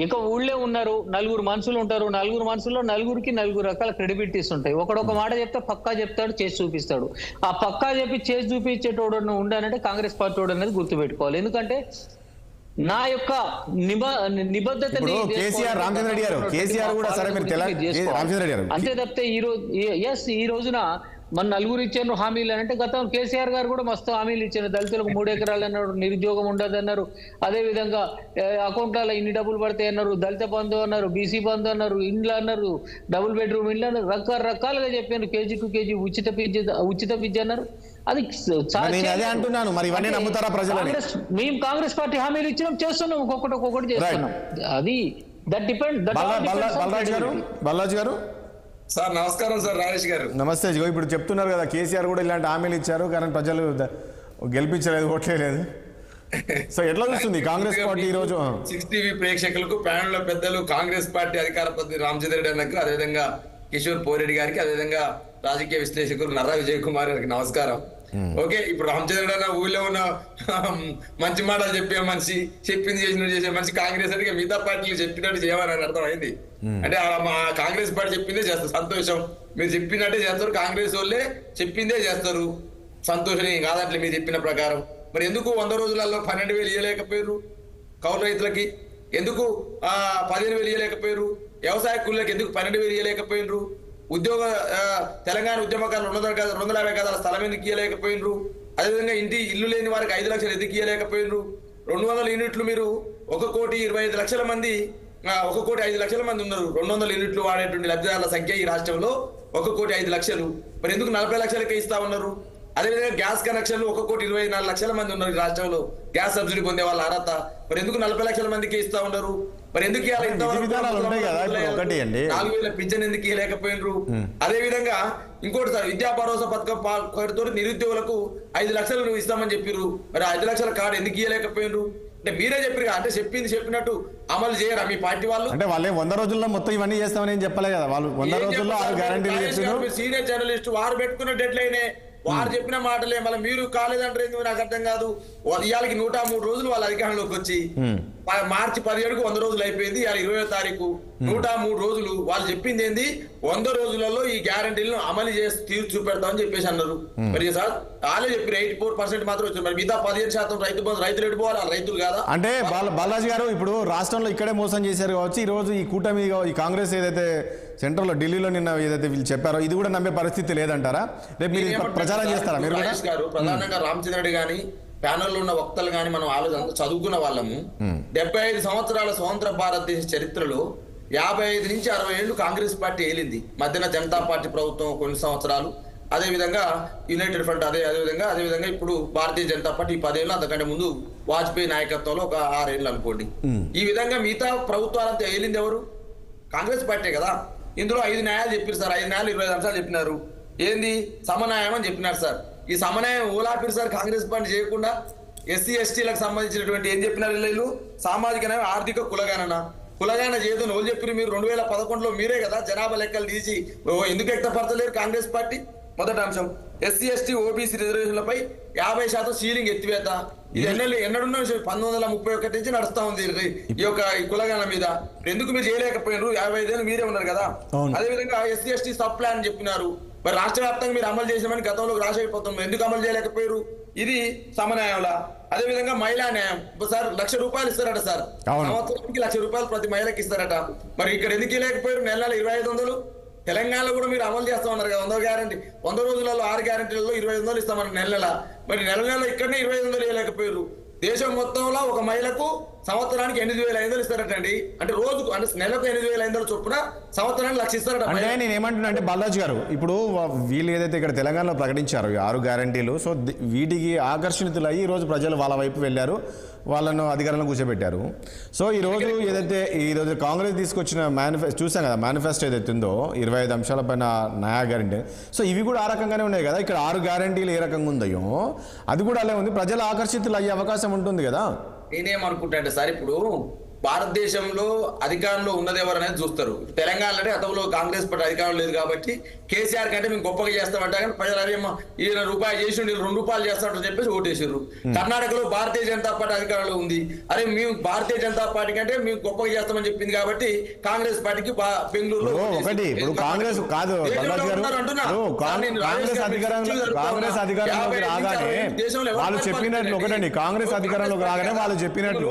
ఇక ఊళ్ళో ఉన్నారు, 4 మనుషులు ఉంటారు, 4 మనుషుల్లో 4 రకాల క్రెడిబిలిటీస్ ఉంటాయి. ఒకడొక మాట చెప్తే పక్కా చెప్తాడు, చేసి చూపిస్తాడు. ఆ పక్కా చెప్పి చేసి చూపించేటోడు ఉండాలంటే కాంగ్రెస్ పార్టీ వాడు అనేది గుర్తుపెట్టుకోవాలి. ఎందుకంటే నా యొక్క నిబద్ధత రామచంద్ర రెడ్డి గారు, కేసీఆర్ కూడా సరే మీరు రామచంద్ర రెడ్డి గారు అంతే తప్పితే ఈ రోజున మన 4 ఇచ్చారు హామీలు అంటే, గతం కేసీఆర్ గారు కూడా మస్తు హామీలు ఇచ్చారు. దళితులకు 3 ఎకరాలు అన్నారు, నిరుద్యోగం ఉండదు అన్నారు, అదేవిధంగా అకౌంట్లలో ఇన్ని డబ్బులు పడతాయి అన్నారు, దళిత బంధు అన్నారు, బీసీ బంధు అన్నారు, ఇండ్లు అన్నారు, డబుల్ బెడ్రూమ్ ఇండ్లు అన్నారు, రకరకాలుగా చెప్పాను. KG to KG ఉచిత విద్య అన్నారు. అది అదే అంటున్నాను. మరి ఇవన్నీ నమ్ముతారా ప్రజలు? మేము కాంగ్రెస్ పార్టీ హామీలు ఇచ్చినాం, చేస్తున్నాం, ఒక్కొక్కటి చేస్తున్నాం. అది దట్ డిపెండ్. బాలాజీ గారు సార్ నమస్కారం. సార్ రాజేష్ గారు నమస్తే. ఇప్పుడు చెప్తున్నారు కదా కేసీఆర్ కూడా ఇలాంటి హామీలు ఇచ్చారు కానీ ప్రజలు గెలిపించలేదు, ఓట్లేదు. సో ఎట్లా చూస్తుంది కాంగ్రెస్ పార్టీ ఈ రోజు? 6 TV ప్రేక్షకులకు, ప్యానెల్ లో పెద్దలు, కాంగ్రెస్ పార్టీ అధికార ప్రతినిధి రామచంద్ర రెడ్డి అన్నకు, అదేవిధంగా కిషోర్ పోరెడ్డి గారికి, అదేవిధంగా రాజకీయ విశ్లేషకులు నర్రా విజయ్ కుమార్ గారికి నమస్కారం. ఓకే, ఇప్పుడు రామచంద్ర రెడ్డి అన్న ఊళ్ళో ఉన్న మంచి మాటలు చెప్పే మనిషి, చెప్పింది చేసే మనిషి కాంగ్రెస్ అంటే మిగతా పార్టీలు చెప్పినట్టు చేయమని అర్థమైంది. అంటే మా కాంగ్రెస్ పార్టీ చెప్పిందే చేస్తారు, సంతోషం. మీరు చెప్పినట్టే చేస్తారు, కాంగ్రెస్ వాళ్ళే చెప్పిందే చేస్తారు, సంతోషం కాదంటే మీరు చెప్పిన ప్రకారం. మరి ఎందుకు 100 రోజులలో 12,000 ఇవ్వలేకపోయారు కౌలు రైతులకి? ఎందుకు 15,000 ఇవ్వలేకపోయారు? వ్యవసాయ కూలీలకు ఎందుకు 12,000 ఇవ్వలేకపోయినరు? తెలంగాణ ఉద్యమకారులు 250 గదాల స్థలం ఎందుకు ఇవ్వలేకపోయినరు? అదేవిధంగా ఇల్లు లేని వారికి 5 లక్షలు ఎందుకు ఇవ్వలేకపోయినరు? 200 యూనిట్లు మీరు 1,25,00,000 మంది, 1,05,00,000 మంది ఉన్నారు. 200 యూనిట్లు వాడేటువంటి లబ్ధిదారుల సంఖ్య ఈ రాష్ట్రంలో 1,05,00,000. మరి ఎందుకు 40 లక్షలకే ఇస్తా ఉన్నారు? అదేవిధంగా గ్యాస్ కనెక్షన్లు 1,24,00,000 మంది ఉన్నారు ఈ రాష్ట్రంలో, గ్యాస్ సబ్సిడీ పొందే వాళ్ళ అర్హత. మరి ఎందుకు 40 లక్షల మందికి ఇస్తా ఉన్నారు? మరి ఎందుకు 4,000 పింఛన్ ఎందుకు ఇవ్వలేకపోయినరు? అదే విధంగా ఇంకోటి సార్, విద్యా భరోసా పథకం నిరుద్యోగులకు 5 లక్షలు ఇస్తామని చెప్పారు. మరి 5 లక్షల కార్డు ఎందుకు ఇవ్వలేకపోయినరు? అంటే మీరే చెప్పారు అంటే చెప్పినట్టు అమలు చేయరా మీ పార్టీ వాళ్ళు? అంటే వాళ్ళే 100 రోజుల్లో మొత్తం ఇవన్నీ చేస్తామని చెప్పలే కదా వాళ్ళు. 100 రోజుల్లో 6 గ్యారెంటీలు చెప్పారు. సీనియర్ జర్నలిస్ట్ వారు పెట్టుకున్న డెడ్ లైనే, వారు చెప్పిన మాటలే మళ్ళీ మీరు కాలేదంటారు. ఎందుకు నాకు అర్థం కాదు. ఇవాళకి 103 రోజులు వాళ్ళ అధికారంలోకి వచ్చి మార్చి 17కు 100 రోజులు అయిపోయింది. ఇవాళ 20వ తారీఖు, 103 రోజులు. వాళ్ళు చెప్పింది ఏంది, 100 రోజులలో ఈ గ్యారంటీలను అమలు చేసి తీర్చి చూపెడతామని చెప్పేసి అన్నారు. మరి సార్ వాళ్ళే చెప్పారు 84% మాత్రం వచ్చింది. మరి మిగతా 15% రైతు బంధు, రైతులు ఎడిపోవాలి, రైతులు కాదా? అంటే బాలాజీ గారు ఇప్పుడు రాష్ట్రంలో ఇక్కడే మోసం చేశారు కావచ్చు, ఈ రోజు ఈ కూటమి ఈ కాంగ్రెస్ ఏదైతే సెంట్రల్లో ఢిల్లీలో నిన్న ఏదైతే వీళ్ళు చెప్పారో ఇది కూడా నమ్మే పరిస్థితి లేదంటారా? రేపు మీరు ప్రచారం చేస్తారా మీరు కూడా? గారు ప్రధానంగా రామచంద్ర రెడ్డి గాని ప్యానెల్లో ఉన్న వక్తలు గాని మనం ఆలోచన చదువుకున్న వాళ్ళము. 75 సంవత్సరాల స్వతంత్ర భారతదేశ చరిత్రలో 55 నుంచి 60 ఏళ్లు కాంగ్రెస్ పార్టీ ఏలింది. మధ్యన జనతా పార్టీ ప్రభుత్వం కొన్ని సంవత్సరాలు, అదేవిధంగా యునైటెడ్ ఫ్రంట్ అదేవిధంగా ఇప్పుడు భారతీయ జనతా పార్టీ 10 ఏళ్ళు, అంతకంటే ముందు వాజ్పేయి నాయకత్వంలో ఒక 6 ఏళ్ళు అనుకోండి. ఈ విధంగా మిగతా ప్రభుత్వాలంతా ఏలింది ఎవరు? కాంగ్రెస్ పార్టీ కదా. ఇందులో 5 న్యాయాలు చెప్పారు సార్. 5 న్యాయాలు 25 అంశాలు చెప్పినారు. ఏంది సమన్యాయం అని చెప్పినారు సార్. ఈ సమన్యాయం ఓలాపిరు సార్ కాంగ్రెస్ పార్టీ చేయకుండా ఎస్సీ ఎస్టీలకు సంబంధించినటువంటి ఏం చెప్పినారు వీళ్ళు? సామాజిక న్యాయం, ఆర్థిక కులగాన చేయదు వాళ్ళు చెప్పారు. మీరు 2011లో మీరే కదా జనాభా లెక్కలు తీసి ఎందుకు వ్యక్తపరచలేరు కాంగ్రెస్ పార్టీ? మొదటి అంశం ఎస్సీ ఎస్టీ ఓబీసీ రిజర్వేషన్లపై 50% సీలింగ్ ఎత్తివేత. ఇది ఎన్నడున్న విషయం, 1931 నుంచి నడుస్తా ఉంది ఈ యొక్క కులగాన మీద. ఎందుకు మీరు చేయలేకపోయినారు? 55 ఏళ్ళు మీరే ఉన్నారు కదా. అదేవిధంగా ఎస్సీ ఎస్టీ సబ్ ప్లాన్ చెప్పినారు. మరి రాష్ట్ర వ్యాప్తంగా మీరు అమలు చేసామని గతంలో రాసి అయిపోతాం, ఎందుకు అమలు చేయలేకపోయారు? ఇది సమన్యాయంలా. అదేవిధంగా మహిళా న్యాయం సార్, ₹1,00,000 ఇస్తారట సార్, సంవత్సరానికి ₹1,00,000 ప్రతి మహిళకి ఇస్తారట. మరి ఇక్కడ ఎందుకు లేకపోయారు? నెల 2500. తెలంగాణలో కూడా మీరు అమలు చేస్తా ఉన్నారు కదా 100 గ్యారంటీ, 100 రోజులలో 6 గ్యారంటీలలో 2500 ఇస్తామని నెల. మరి నెల ఇక్కడనే 2500 ఇవ్వలేకపోయారు. దేశం మొత్తంలో ఒక మహిళకు సంవత్సరానికి 8,500 ఇస్తారటండి. అంటే రోజుకు, అంటే నెలకు 8,500 చొప్పున సంవత్సరానికి 1,00,000 ఇస్తారట. అంటే నేను ఏమంటున్నా అంటే బాలాజీ గారు, ఇప్పుడు వీళ్ళు ఏదైతే ఇక్కడ తెలంగాణలో ప్రకటించారు ఈ 6 గ్యారంటీలు, సో వీటికి ఆకర్షితులయ్యి ఈ రోజు ప్రజలు వాళ్ళ వైపు వెళ్ళారు, వాళ్ళను అధికారంలో కూర్చోబెట్టారు. సో ఈరోజు ఏదైతే ఈరోజు కాంగ్రెస్ తీసుకొచ్చిన మేనిఫెస్టో చూసాం కదా, మేనిఫెస్టో ఏదైతే ఉందో 25 అంశాలపైన న్యాయ గ్యారంటీ, సో ఇవి కూడా ఆ రకంగానే ఉన్నాయి కదా. ఇక్కడ 6 గ్యారంటీలు ఏ రకంగా ఉందో అది కూడా అలా ఉంది, ప్రజలు ఆకర్షితులు అయ్యే అవకాశం ఉంటుంది కదా. నేనేమనుకుంటా అంటే సార్, ఇప్పుడు భారతదేశంలో అధికారంలో ఉన్నది ఎవరనేది చూస్తారు. తెలంగాణలో గతంలో కాంగ్రెస్ పార్టీ అధికారం లేదు కాబట్టి కేసీఆర్ కంటే మేము గొప్పగా చేస్తామంటే కానీ ప్రజలు అదేమో ఈయన రూపాయి చేసి ₹2 చేస్తామని చెప్పేసి ఓటేసారు. కర్ణాటకలో భారతీయ జనతా పార్టీ అధికారంలో ఉంది, అరే మేము భారతీయ జనతా పార్టీ కంటే మేము గొప్పగా చేస్తామని చెప్పింది కాబట్టి కాంగ్రెస్ పార్టీకి బెంగళూరులో ఒకటి. ఇప్పుడు కాంగ్రెస్ కాదు కాంగ్రెస్ అధికారంలోకి రాగానే వాళ్ళు చెప్పినట్లు ఒకటండి, కాంగ్రెస్ అధికారంలోకి రాగానే వాళ్ళు చెప్పినట్లు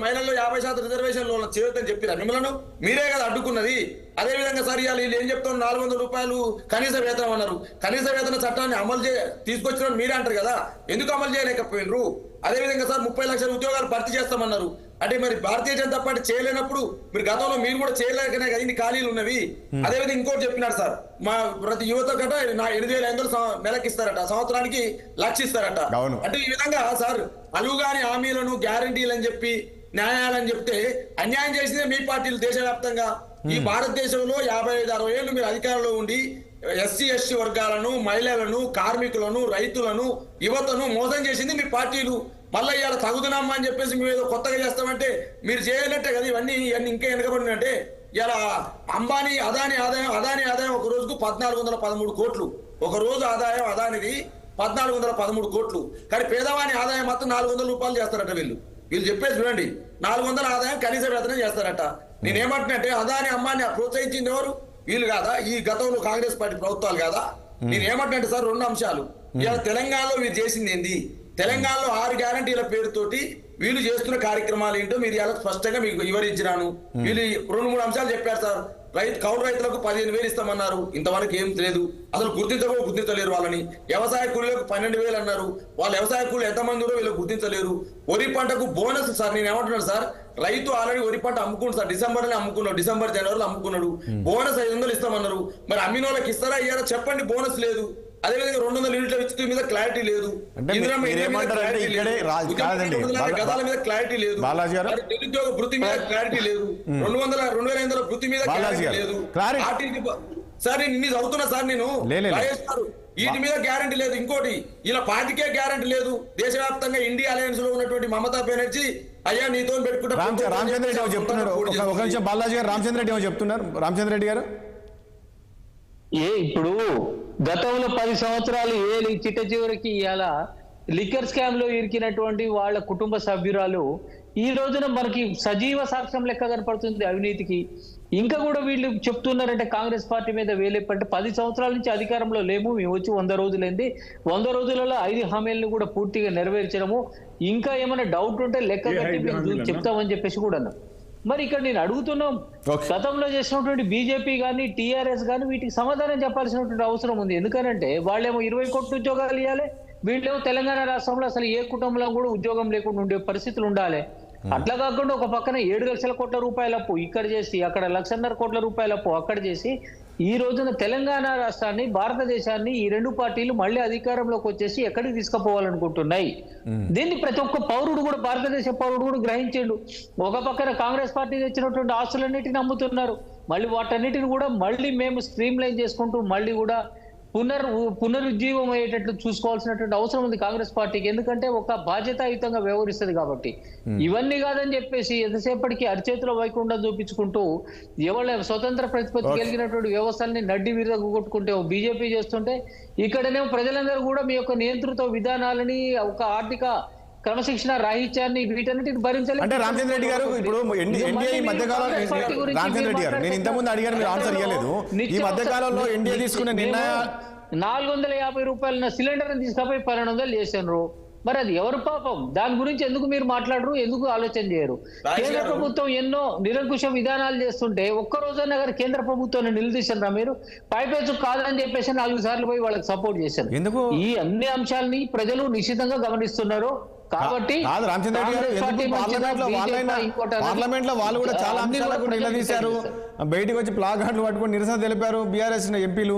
మహిళల్లో 50% రిజర్వేషన్ చేయొద్దని చెప్పారు. మిమ్మల్ని మీరే కదా అడ్డుకున్నది. అదే విధంగా సార్ ఇవాళ వీళ్ళు ఏం చెప్తారు, ₹400 కనీస వేతనం అన్నారు. కనీస వేతన చట్టాన్ని తీసుకొచ్చిన మీరే అంటారు కదా, ఎందుకు అమలు చేయలేకపోయినరు? అదేవిధంగా సార్ 30 లక్షల ఉద్యోగాలు భర్తీ చేస్తామన్నారు. అంటే మరి భారతీయ జనతా పార్టీ చేయలేనప్పుడు మీరు గతంలో మీరు కూడా చేయలేకనే కదా ఇన్ని ఖాళీలు ఉన్నవి. అదేవిధంగా ఇంకోటి చెప్పినారు సార్, మా ప్రతి యువత కట 8,500 నెలకి ఇస్తారట, సంవత్సరానికి 1,00,000 ఇస్తారట. అంటే ఈ విధంగా సార్ అలుగాని హామీలను గ్యారంటీలు అని చెప్పి న్యాయాలని చెప్తే అన్యాయం చేసిందే మీ పార్టీలు దేశవ్యాప్తంగా. ఈ భారతదేశంలో 55-60 ఏళ్ళు మీరు అధికారంలో ఉండి ఎస్సీ ఎస్టీ వర్గాలను, మహిళలను, కార్మికులను, రైతులను, యువతను మోసం చేసింది మీ పార్టీలు. మళ్ళీ ఇవాళ తగుదనమ్మా అని చెప్పేసి మేము ఏదో కొత్తగా చేస్తామంటే మీరు చేయనట్టే కదా. ఇవన్నీ ఇంకా వెనకబడినంటే ఇలా అంబానీ అదాని ఆదాయం ఒక రోజుకు 1,413 కోట్లు. ఒక రోజు ఆదాయం అదానిది 1,413 కోట్లు. కానీ పేదవాని ఆదాయం మాత్రం ₹400 చేస్తారట వీళ్ళు చెప్పేసి చూడండి. 400 ఆదాయం కనీస వేతనం చేస్తారట. నేనేమంటున్నాంటే అదాని అమ్మాని ప్రోత్సహించింది ఎవరు? వీళ్ళు కాదా? ఈ గతంలో కాంగ్రెస్ పార్టీ ప్రభుత్వాలు కాదా? నేనేమంటున్నాంటే సార్ 2 అంశాలు. ఇలా తెలంగాణలో మీరు చేసింది ఏంది? తెలంగాణలో 6 గ్యారంటీల పేరుతోటి వీళ్ళు చేస్తున్న కార్యక్రమాలు ఏంటో మీరు ఇలా స్పష్టంగా మీకు వివరించినాను. వీళ్ళు 2-3 అంశాలు చెప్పారు సార్. కౌలు రైతులకు 15,000 ఇస్తామన్నారు, ఇంతవరకు ఏం లేదు. అసలు గుర్తించలేరు వాళ్ళని. వ్యవసాయ కూలీలకు 12,000 అన్నారు, వాళ్ళ వ్యవసాయ కూలీలు ఎంతమంది వీళ్ళు గుర్తించలేరు. వరి పంటకు బోనస్ సార్, నేను ఏమంటున్నాను సార్, రైతు ఆల్రెడీ వరి పంట అమ్ముకున్నాడు సార్, డిసెంబర్లో అమ్ముకున్నాడు, డిసెంబర్ జనవరిలో అమ్ముకున్నాడు. బోనస్ 500 ఇస్తామన్నారు, మరి అమ్మిన వాళ్ళకి ఇస్తారా ఇయ్యారా చెప్పండి? బోనస్ లేదు. అదేవిధంగా 200 యూనిట్ల విద్యుత్ మీద క్లారిటీ లేదు, గదాల మీద క్లారిటీ లేదు, నిరుద్యోగ వృత్తి మీద క్లారిటీ లేదు, 2,500 వృత్తి మీద క్లారిటీ లేదు. సార్ నేను ఇన్ని చదువుతున్నా సార్, నేను వీటి మీద గ్యారంటీ లేదు. ఇంకోటి ఇలా పార్టీకే గ్యారంటీ లేదు. దేశవ్యాప్తంగా ఇండియా అలయన్స్ లో ఉన్నటువంటి మమతా బెనర్జీ అయ్యా నీతో పెట్టుకుంటా రామచంద్ర రెడ్డి చెప్తున్నారు. ఒక నిమిషం బాలాజీ గారు, రామచంద్ర రెడ్డి ఏమో చెప్తున్నారు. రామచంద్ర రెడ్డి గారు, ఇప్పుడు గతంలో 10 సంవత్సరాలు చిట్ట చివరికి ఇవాళ లిక్కర్ స్కామ్ లో ఇరికినటువంటి వాళ్ళ కుటుంబ సభ్యురాలు ఈ రోజున మనకి సజీవ సాక్ష్యం లెక్క కనపడుతుంది అవినీతికి. ఇంకా కూడా వీళ్ళు చెప్తున్నారంటే కాంగ్రెస్ పార్టీ మీద వేలేపంటే 10 సంవత్సరాల నుంచి అధికారంలో లేము, మేము వచ్చి 100 రోజులైంది, 100 రోజులలో 5 హామీలను కూడా పూర్తిగా నెరవేర్చడము, ఇంకా ఏమైనా డౌట్ ఉంటే లెక్క కట్టి మేము చెప్తామని చెప్పేసి కూడా అన్నారు. మరి ఇక్కడ నేను అడుగుతున్నాం, గతంలో చేసినటువంటి బీజేపీ కానీ టీఆర్ఎస్ కానీ వీటికి సమాధానం చెప్పాల్సినటువంటి అవసరం ఉంది. ఎందుకనంటే వాళ్ళేమో 20 కోట్ల ఉద్యోగాలు ఇవ్వాలి, వీళ్ళేమో తెలంగాణ రాష్ట్రంలో అసలు ఏ కుటుంబంలో కూడా ఉద్యోగం లేకుండా ఉండే పరిస్థితులు ఉండాలి. అట్లా కాకుండా ఒక పక్కన 7 లక్షల కోట్ల రూపాయల అప్పు ఇక్కడ చేసి, అక్కడ 1,50,000 కోట్ల రూపాయల అప్పు అక్కడ చేసి, ఈ రోజున తెలంగాణ రాష్ట్రాన్ని, భారతదేశాన్ని ఈ రెండు పార్టీలు మళ్ళీ అధికారంలోకి వచ్చేసి ఎక్కడికి తీసుకుపోవాలనుకుంటున్నాయి. దీన్ని ప్రతి ఒక్క పౌరుడు కూడా, భారతదేశ పౌరుడు కూడా గ్రహించాడు. ఒక పక్కన కాంగ్రెస్ పార్టీ తెచ్చినటువంటి ఆస్తులన్నిటిని అమ్ముతున్నారు, మళ్ళీ వాటన్నిటిని కూడా మళ్ళీ మేము స్ట్రీమ్ లైన్ చేసుకుంటూ మళ్ళీ కూడా పునరుజ్జీవం అయ్యేటట్లు చూసుకోవాల్సినటువంటి అవసరం ఉంది కాంగ్రెస్ పార్టీకి. ఎందుకంటే ఒక బాధ్యతాయుతంగా వ్యవహరిస్తుంది కాబట్టి. ఇవన్నీ కాదని చెప్పేసి ఎంతసేపటికి అరిచేతిలో వైకుండా చూపించుకుంటూ ఎవరి స్వతంత్ర ప్రతిపత్తి కలిగినటువంటి వ్యవస్థల్ని నడ్డి విరగొట్టుకుంటే బీజేపీ చేస్తుంటే, ఇక్కడనేమో ప్రజలందరూ కూడా మీ యొక్క నియంత్రిత విధానాలని, ఒక ఆర్థిక క్రమశిక్షణ రాహిత్యాన్ని, వీటన్నిటిని భరించలేదు. అంటే రామచంద్ర రెడ్డి గారు, ఇప్పుడు ఎన్డీఏ ఈ మధ్యకాలంలో, రామచంద్ర రెడ్డి గారు నేను ఇంతకుముందు అడిగాను, మీరు ఆన్సర్ ఇవ్వలేదు. ఈ మధ్యకాలంలో ఎన్డీఏ తీసుకునే నిర్ణయం 450 రూపాయల సిలిండర్ తీసుకపోయి 1200 చేశారు. మరి అది ఎవరు పాపం? దాని గురించి ఎందుకు మీరు మాట్లాడరు, ఎందుకు ఆలోచన చేయరు? కేంద్ర ప్రభుత్వం ఎన్నో నిరంకుశ విధానాలు చేస్తుంటే ఒక్క రోజైనా గారు కేంద్ర ప్రభుత్వాన్ని నిలదీశారా మీరు? పైపేచు కాదని చెప్పేసి 4 సార్లు పోయి వాళ్ళకి సపోర్ట్ చేశారు. ఎందుకు? ఈ అన్ని అంశాలని ప్రజలు నిశ్చితంగా గమనిస్తున్నారు. కాబట్టి పార్లమెంట్ లో వాళ్ళు కూడా చాలా అంశాలకు నిలదీశారు, బయటకు వచ్చి ప్లాకార్డులు పట్టుకొని నిరసన తెలిపారు బీఆర్ఎస్ ఎంపీలు.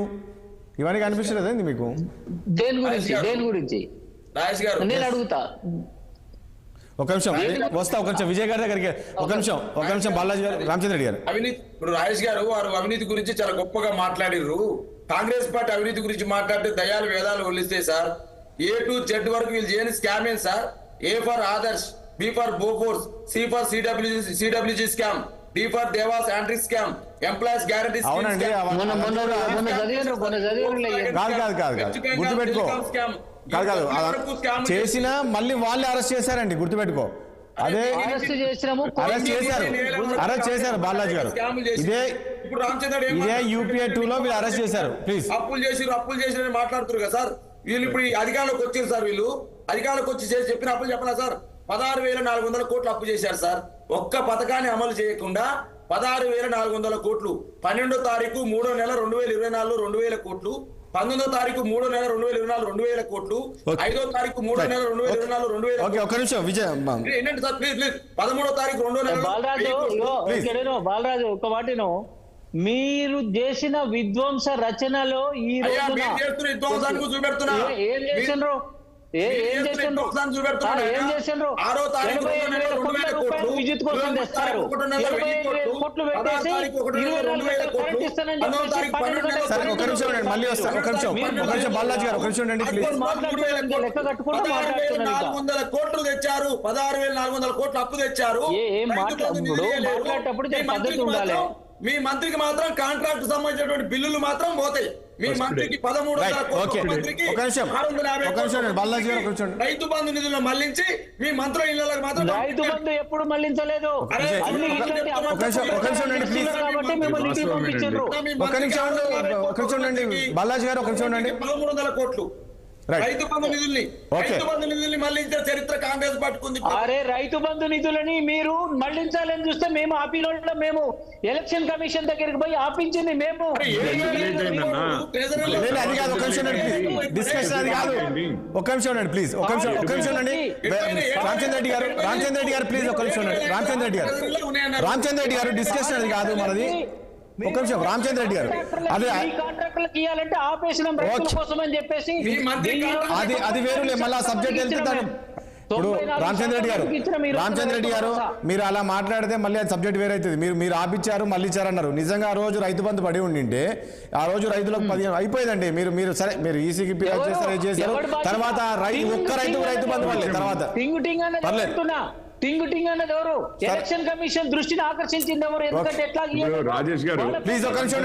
ఇవన్నీ కనిపించలేదండి మీకు? దేని గురించి నేను అడుగుతా. ఒక నిమిషం వస్తా, ఒక నిమిషం విజయ్ గారి దగ్గరికి, ఒక నిమిషం బాలాజీ గారు, రామచంద్ర రెడ్డి గారు. అవినీతి, ఇప్పుడు రాజేష్ గారు వారు అవినీతి గురించి చాలా గొప్పగా మాట్లాడిర్రు. కాంగ్రెస్ పార్టీ అవినీతి గురించి మాట్లాడితే దయాలు వేదాలు ఒలిస్తే సార్, A to Z వరకు వీళ్ళు చేయని స్కామ్ ఏంటి sir? A for Adarsh, B for Bofors, C for CWG scam, D for Devas Antrix scam, employees guarantee గుర్తుపెట్టుకో. చేసిన మళ్ళీ వాళ్ళే అరెస్ట్ చేశారండి, గుర్తుపెట్టుకో. అదే అరెస్ట్ చేశారు బాలాజీ గారు. ఇదే UPA 2 లో వీళ్ళు అరెస్ట్ చేశారు. ప్లీజ్, అప్పులు చేసి మాట్లాడుతున్నారు కదా సార్. వీళ్ళు ఇప్పుడు అధికారంలోకి వచ్చారు సార్. వీళ్ళు అధికారంలోకి వచ్చి చెప్పిన అప్పులు చెప్పలా సార్? 16,400 కోట్లు అప్పు చేశారు సార్. ఒక్క పథకాన్ని అమలు చేయకుండా 16,400 కోట్లు. 12వ తారీఖు 3వ నెల 2024 2,000 కోట్లు, 19వ తారీఖు 3వ నెల 2024 2,000 కోట్లు, 5వ తారీఖు 3వ నెల 2024 2,000. ఒక్క నిమిషం విజయ్, ఏంటంటే సార్ ప్లీజ్ 13వ తారీఖు 2వ నెల. బాలరాజు ఒక మాటను, మీరు చేసిన విధ్వంస రచనలో ఈ రోజున ఏం చేసిండ్రు? విద్యుత్ కోసం తెస్తారు, 85,000 కోట్లు పెట్టేసి 24 కరెంట్ ఇస్తానని చెప్పేసి మళ్ళీ వస్తాను. ఒక నిమిషం బాలాజీ గారు, ఒక నిమిషం లెక్క కట్టుకుంటూ మాట్లాడుతున్నారు. 400 కోట్లు తెచ్చారు, 16,400 కోట్లు అప్పు తెచ్చారు. ఏం మాట్లాడేటప్పుడు పద్ధతి ఉండాలి. మీ మంత్రికి మాత్రం కాంట్రాక్ట్ సంబంధించినటువంటి బిల్లులు మాత్రం పోతాయి. మీ మంత్రికి 13,000 కోట్ల మంత్రికి 650 రైతు బంధు నిధులను మళ్లించి మీ మంత్రుల ఇళ్లకు మాత్రం రైతు బంధు ఎప్పుడు మళ్లించలేదు. బాలాజీ గారు, ఒక నిమిషం ఉండండి. 13,000 కోట్లు రైతు బంధు నిధుల్ని మళ్లించిన చరిత్ర కాంగ్రెస్ పట్టుకుంది. అరే రైతు బంధు నిధులని మీరు మళ్లించాలని చూస్తే మేము ఆపిలో మేము ఎలక్షన్ కమిషన్ దగ్గరికి పోయి ఆపించింది మేము. అది కాదు, ఒక నిమిషం డిస్కషన్ అది కాదు. ఒక నిమిషం ఉండండి ప్లీజ్, ఒక నిమిషం ఉండండి. రామచంద్ర రెడ్డి గారు ప్లీజ్ ఒక నిమిషం ఉండండి. రామచంద్ర రెడ్డి గారు డిస్కషన్ అది కాదు మనది. ఒక నిమిషం రామచంద్ర రెడ్డి గారు, అదే కాంట్రాక్టులకు ఇవ్వాలంటే ఆపేసిన కోసం అని చెప్పేసి అది వేరులే. మళ్ళీ సబ్జెక్ట్ వెళ్తే ఇప్పుడు రామచంద్ర రెడ్డి గారు మీరు అలా మాట్లాడితే మళ్ళీ అది సబ్జెక్ట్ వేరే అవుతుంది. మీరు ఆపిచ్చారు మళ్ళీ ఇచ్చారన్నారు. నిజంగా ఆ రోజు రైతు బంధు పడి ఉండింటే ఆ రోజు రైతులకు 15 అయిపోయిందండి. మీరు సరే మీరు ఈసీకి చేశారు, తర్వాత ఒక్క రైతు బంధు పడలేదు. తర్వాత టింగ్ అన్నది ఎవరు? ఎలక్షన్ కమిషన్ దృష్టిని ఆకర్షించింది ఎవరు? ఎందుకంటే ఎట్లా రాజేష్ గారు, ప్లీజ్ ఒక నిమిషం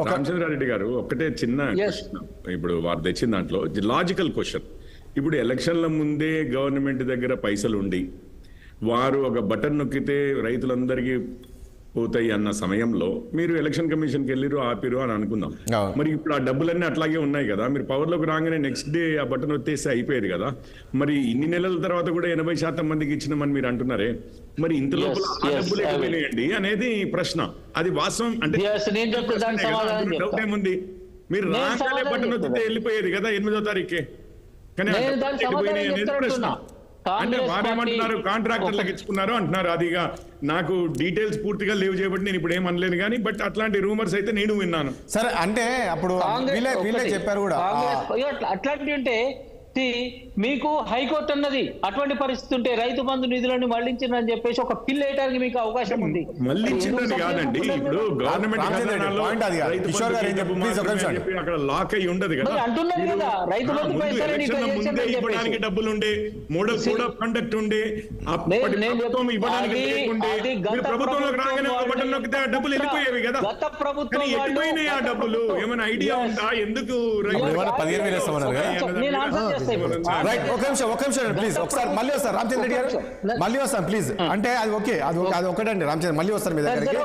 రామచంద్రారెడ్డి గారు ఒకటే చిన్న ఇప్పుడు వారు తెచ్చిన దాంట్లో లాజికల్ క్వశ్చన్. ఇప్పుడు ఎలక్షన్ల ముందే గవర్నమెంట్ దగ్గర పైసలు ఉండి వారు ఒక బటన్ నొక్కితే రైతులందరికీ పోతాయి అన్న సమయంలో మీరు ఎలక్షన్ కమిషన్కి వెళ్ళిరు ఆపిరు అని అనుకుందాం. అవును. మరి ఇప్పుడు ఆ డబ్బులన్నీ అట్లాగే ఉన్నాయి కదా, మీరు పవర్లోకి రాగానే నెక్స్ట్ డే ఆ బటన్ వచ్చేసి అయిపోయేది కదా. మరి ఇన్ని నెలల తర్వాత కూడా 80% మందికి ఇచ్చినామని మీరు అంటున్నారే, మరి ఇంత లోపల ఆ డబ్బులు ఎక్కడపోయినాయండి అనేది ప్రశ్న. అది వాస్తవం అంటే డౌట్ ఏముంది? మీరు రాగానే బటన్ వస్తే వెళ్ళిపోయేది కదా 8వ తారీఖే. కానీ ఆ డబ్బులు ఎక్కడిపోయినాయి అనేది ప్రశ్న. అంటే వారేమంటున్నారు, కాంట్రాక్టర్లకు ఇచ్చుకున్నారు అంటున్నారు. అదిగా నాకు డీటెయిల్స్ పూర్తిగా లేవు చేయబట్టి నేను ఇప్పుడు ఏమనలేను కానీ, బట్ అట్లాంటి రూమర్స్ అయితే నేను విన్నాను. సరే, అంటే అప్పుడు వీళ్ళే చెప్పారు కూడా అట్లాంటి అంటే మీకు హైకోర్టు అన్నది అటువంటి పరిస్థితి ఉంటే రైతు బంధు నిధులను మళ్లించిందని చెప్పేసి ఒక పిల్ వేయడానికి మీకు అవకాశం ఉంది. మళ్లించిందని కాదండి, ఇప్పుడు గవర్నమెంట్ అక్కడ లాక్ అయి ఉండదు కదా, ముందే ఇవ్వడానికి డబ్బులు ఉండే, మోడల్ కోడ్ ఆఫ్ కండక్ట్ ఉండే, ప్రభుత్వం ఇవ్వడానికి ప్రభుత్వంలోకి రాగానే బటన్ నొక్కితే ఆ డబ్బులు వెళ్ళిపోయేవి కదా. కానీ ఎటుపోయినాయి ఆ డబ్బులు? ఏమైనా ఐడియా ఉందా? ఎందుకు 15,000 ఇస్తామన్నారు కదా. రైట్, ఒక నిమిషం ప్లీజ్. ఒకసారి మళ్ళీ వస్తారు రామచంద్ర రెడ్డి గారు, మళ్ళీ వస్తాను ప్లీజ్. అంటే అది ఓకే, అది ఒకటండి రామచంద్ర, మళ్ళీ వస్తారు మీ దగ్గరికి.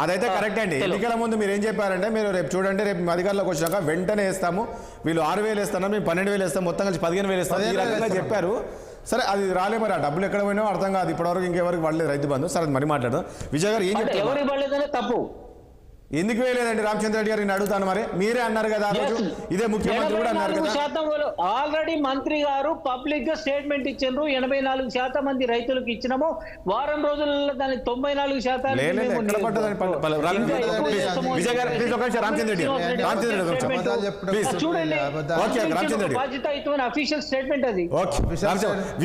అదైతే కరెక్ట్ అండి. ఎన్నికల ముందు మీరు ఏం చెప్పారంటే, మీరు రేపు చూడండి, రేపు అధికారంలోకి వచ్చినాక వెంటనే వేస్తాము, వీళ్ళు 6,000 వేస్తాను, మేము 12,000 వేస్తాం, మొత్తం కలిసి 15,000 వేస్తాం, ఈ రకంగా చెప్పారు. సరే, అది రాలే, మరి ఆ డబ్బులు ఎక్కడ పోయినా అర్థం కాదు ఇప్పటివరకు, ఇంకెవరికి పడలేదు రైతు బంధు. సరే, మరి మాట్లాడదాం. విజయ్ గారు ఏం చెప్తారు? తప్పు ఎందుకు వేయలేదండి రామచంద్ర రెడ్డి గారు? నేను అడుగుతాను. మరి మీరే అన్నారు కదా ఇదే ముఖ్యమంత్రి కూడా అన్నారు కదా. ఆల్రెడీ మంత్రి గారు పబ్లిక్ గా స్టేట్మెంట్ ఇచ్చారు, 84% మంది రైతులకు ఇచ్చినాము, వారం రోజుల్లో దాని 94%. విజయ్ గారు ప్లీజ్, ఒక నిమిషం. రామచంద్ర రెడ్డి బాధ్యతాయుతమైన అఫీషియల్ స్టేట్మెంట్ అది.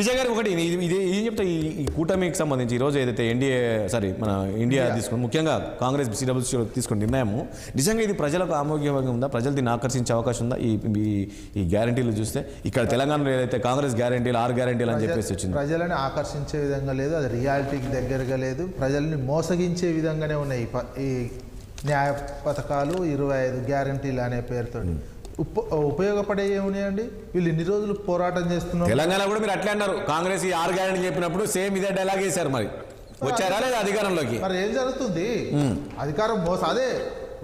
విజయ్ గారు ఒకటి ఇది ఏం చెప్తా, ఈ కూటమికి సంబంధించి ఈ రోజు ఏదైతే మన ఇండియా తీసుకుని, ముఖ్యంగా కాంగ్రెస్ సిడబ్ల్యూసీ తీసుకున్న నిర్ణయము నిజంగా ఇది ప్రజలకు ఆమోగ్యంగా ఉందా? ప్రజలు దీన్ని ఆకర్షించే అవకాశం ఉందా? ఈ గ్యారంటీలు చూస్తే ఇక్కడ తెలంగాణలో ఏదైతే కాంగ్రెస్ గ్యారంటీలు 6 గ్యారంటీలు అని చెప్పేసి వచ్చింది, ప్రజలను ఆకర్షించే విధంగా లేదు, అది రియాలిటీకి దగ్గరగా లేదు, ప్రజల్ని మోసగించే విధంగానే ఉన్నాయి ఈ న్యాయ పథకాలు, 25 గ్యారంటీలు అనే పేరుతో. ఉపయోగపడే ఏమున్నాయండి? వీళ్ళు ఇన్ని రోజులు పోరాటం చేస్తున్నారు. తెలంగాణ కూడా మీరు అట్లే అన్నారు, కాంగ్రెస్ ఈ 6 గ్యారంటీ చెప్పినప్పుడు సేమ్ ఇదే డైలాగ్ వేశారు. మరి వచ్చారా లేదా అధికారంలోకి? మరి ఏం జరుగుతుంది? అధికారం అదే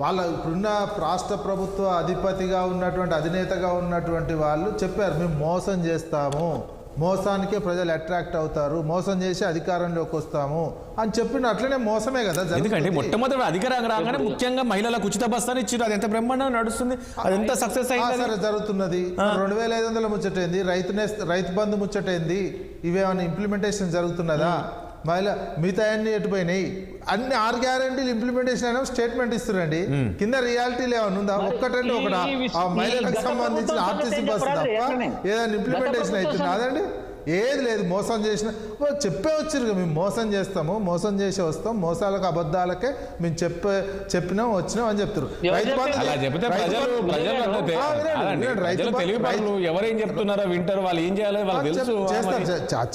వాళ్ళ ఇప్పుడున్న రాష్ట్ర ప్రభుత్వ అధిపతిగా ఉన్నటువంటి, అధినేతగా ఉన్నటువంటి వాళ్ళు చెప్పారు, మేము మోసం చేస్తాము, మోసానికే ప్రజలు అట్రాక్ట్ అవుతారు, మోసం చేసి అధికారంలోకి వస్తాము అని చెప్పిన అట్లనే మోసమే కదా. ఎందుకంటే మొట్టమొదటి అధికారం రాగానే ముఖ్యంగా మహిళలకు ఉచిత బస్తాన్ని ఇచ్చారు, అది ఎంత బ్రహ్మాండంగా నడుస్తుంది, అది ఎంత సక్సెస్ అయింది. సరే, జరుగుతున్నది. 2,500 ముచ్చటైంది, రైతు బంధు ముచ్చటైంది, ఇవేమన్నా ఇంప్లిమెంటేషన్ జరుగుతున్నదా? మిగతా అన్ని ఎటుపోయినాయి? అన్ని 6 గ్యారంటీలు ఇంప్లిమెంటేషన్ అయినా స్టేట్మెంట్ ఇస్తున్నారండి, కింద రియాలిటీలు ఏమైనా ఉందా? ఒక్కటండి ఒకటి ఆ మహిళలకు సంబంధించిన ఆర్టీసీ బస్సు తప్ప ఏదైనా ఇంప్లిమెంటేషన్ అవుతుందా? అదండి ఏది లేదు. మోసం చేసిన చెప్పే వచ్చారు, మేము మోసం చేస్తాము, మోసం చేసి వస్తాం, మోసాలకు అబద్ధాలకే మేము చెప్పినాం వచ్చినాం అని చెప్తారు. ఎవరేం చెప్తున్నారో వింటారు, వాళ్ళు ఏం చేయాలో వాళ్ళు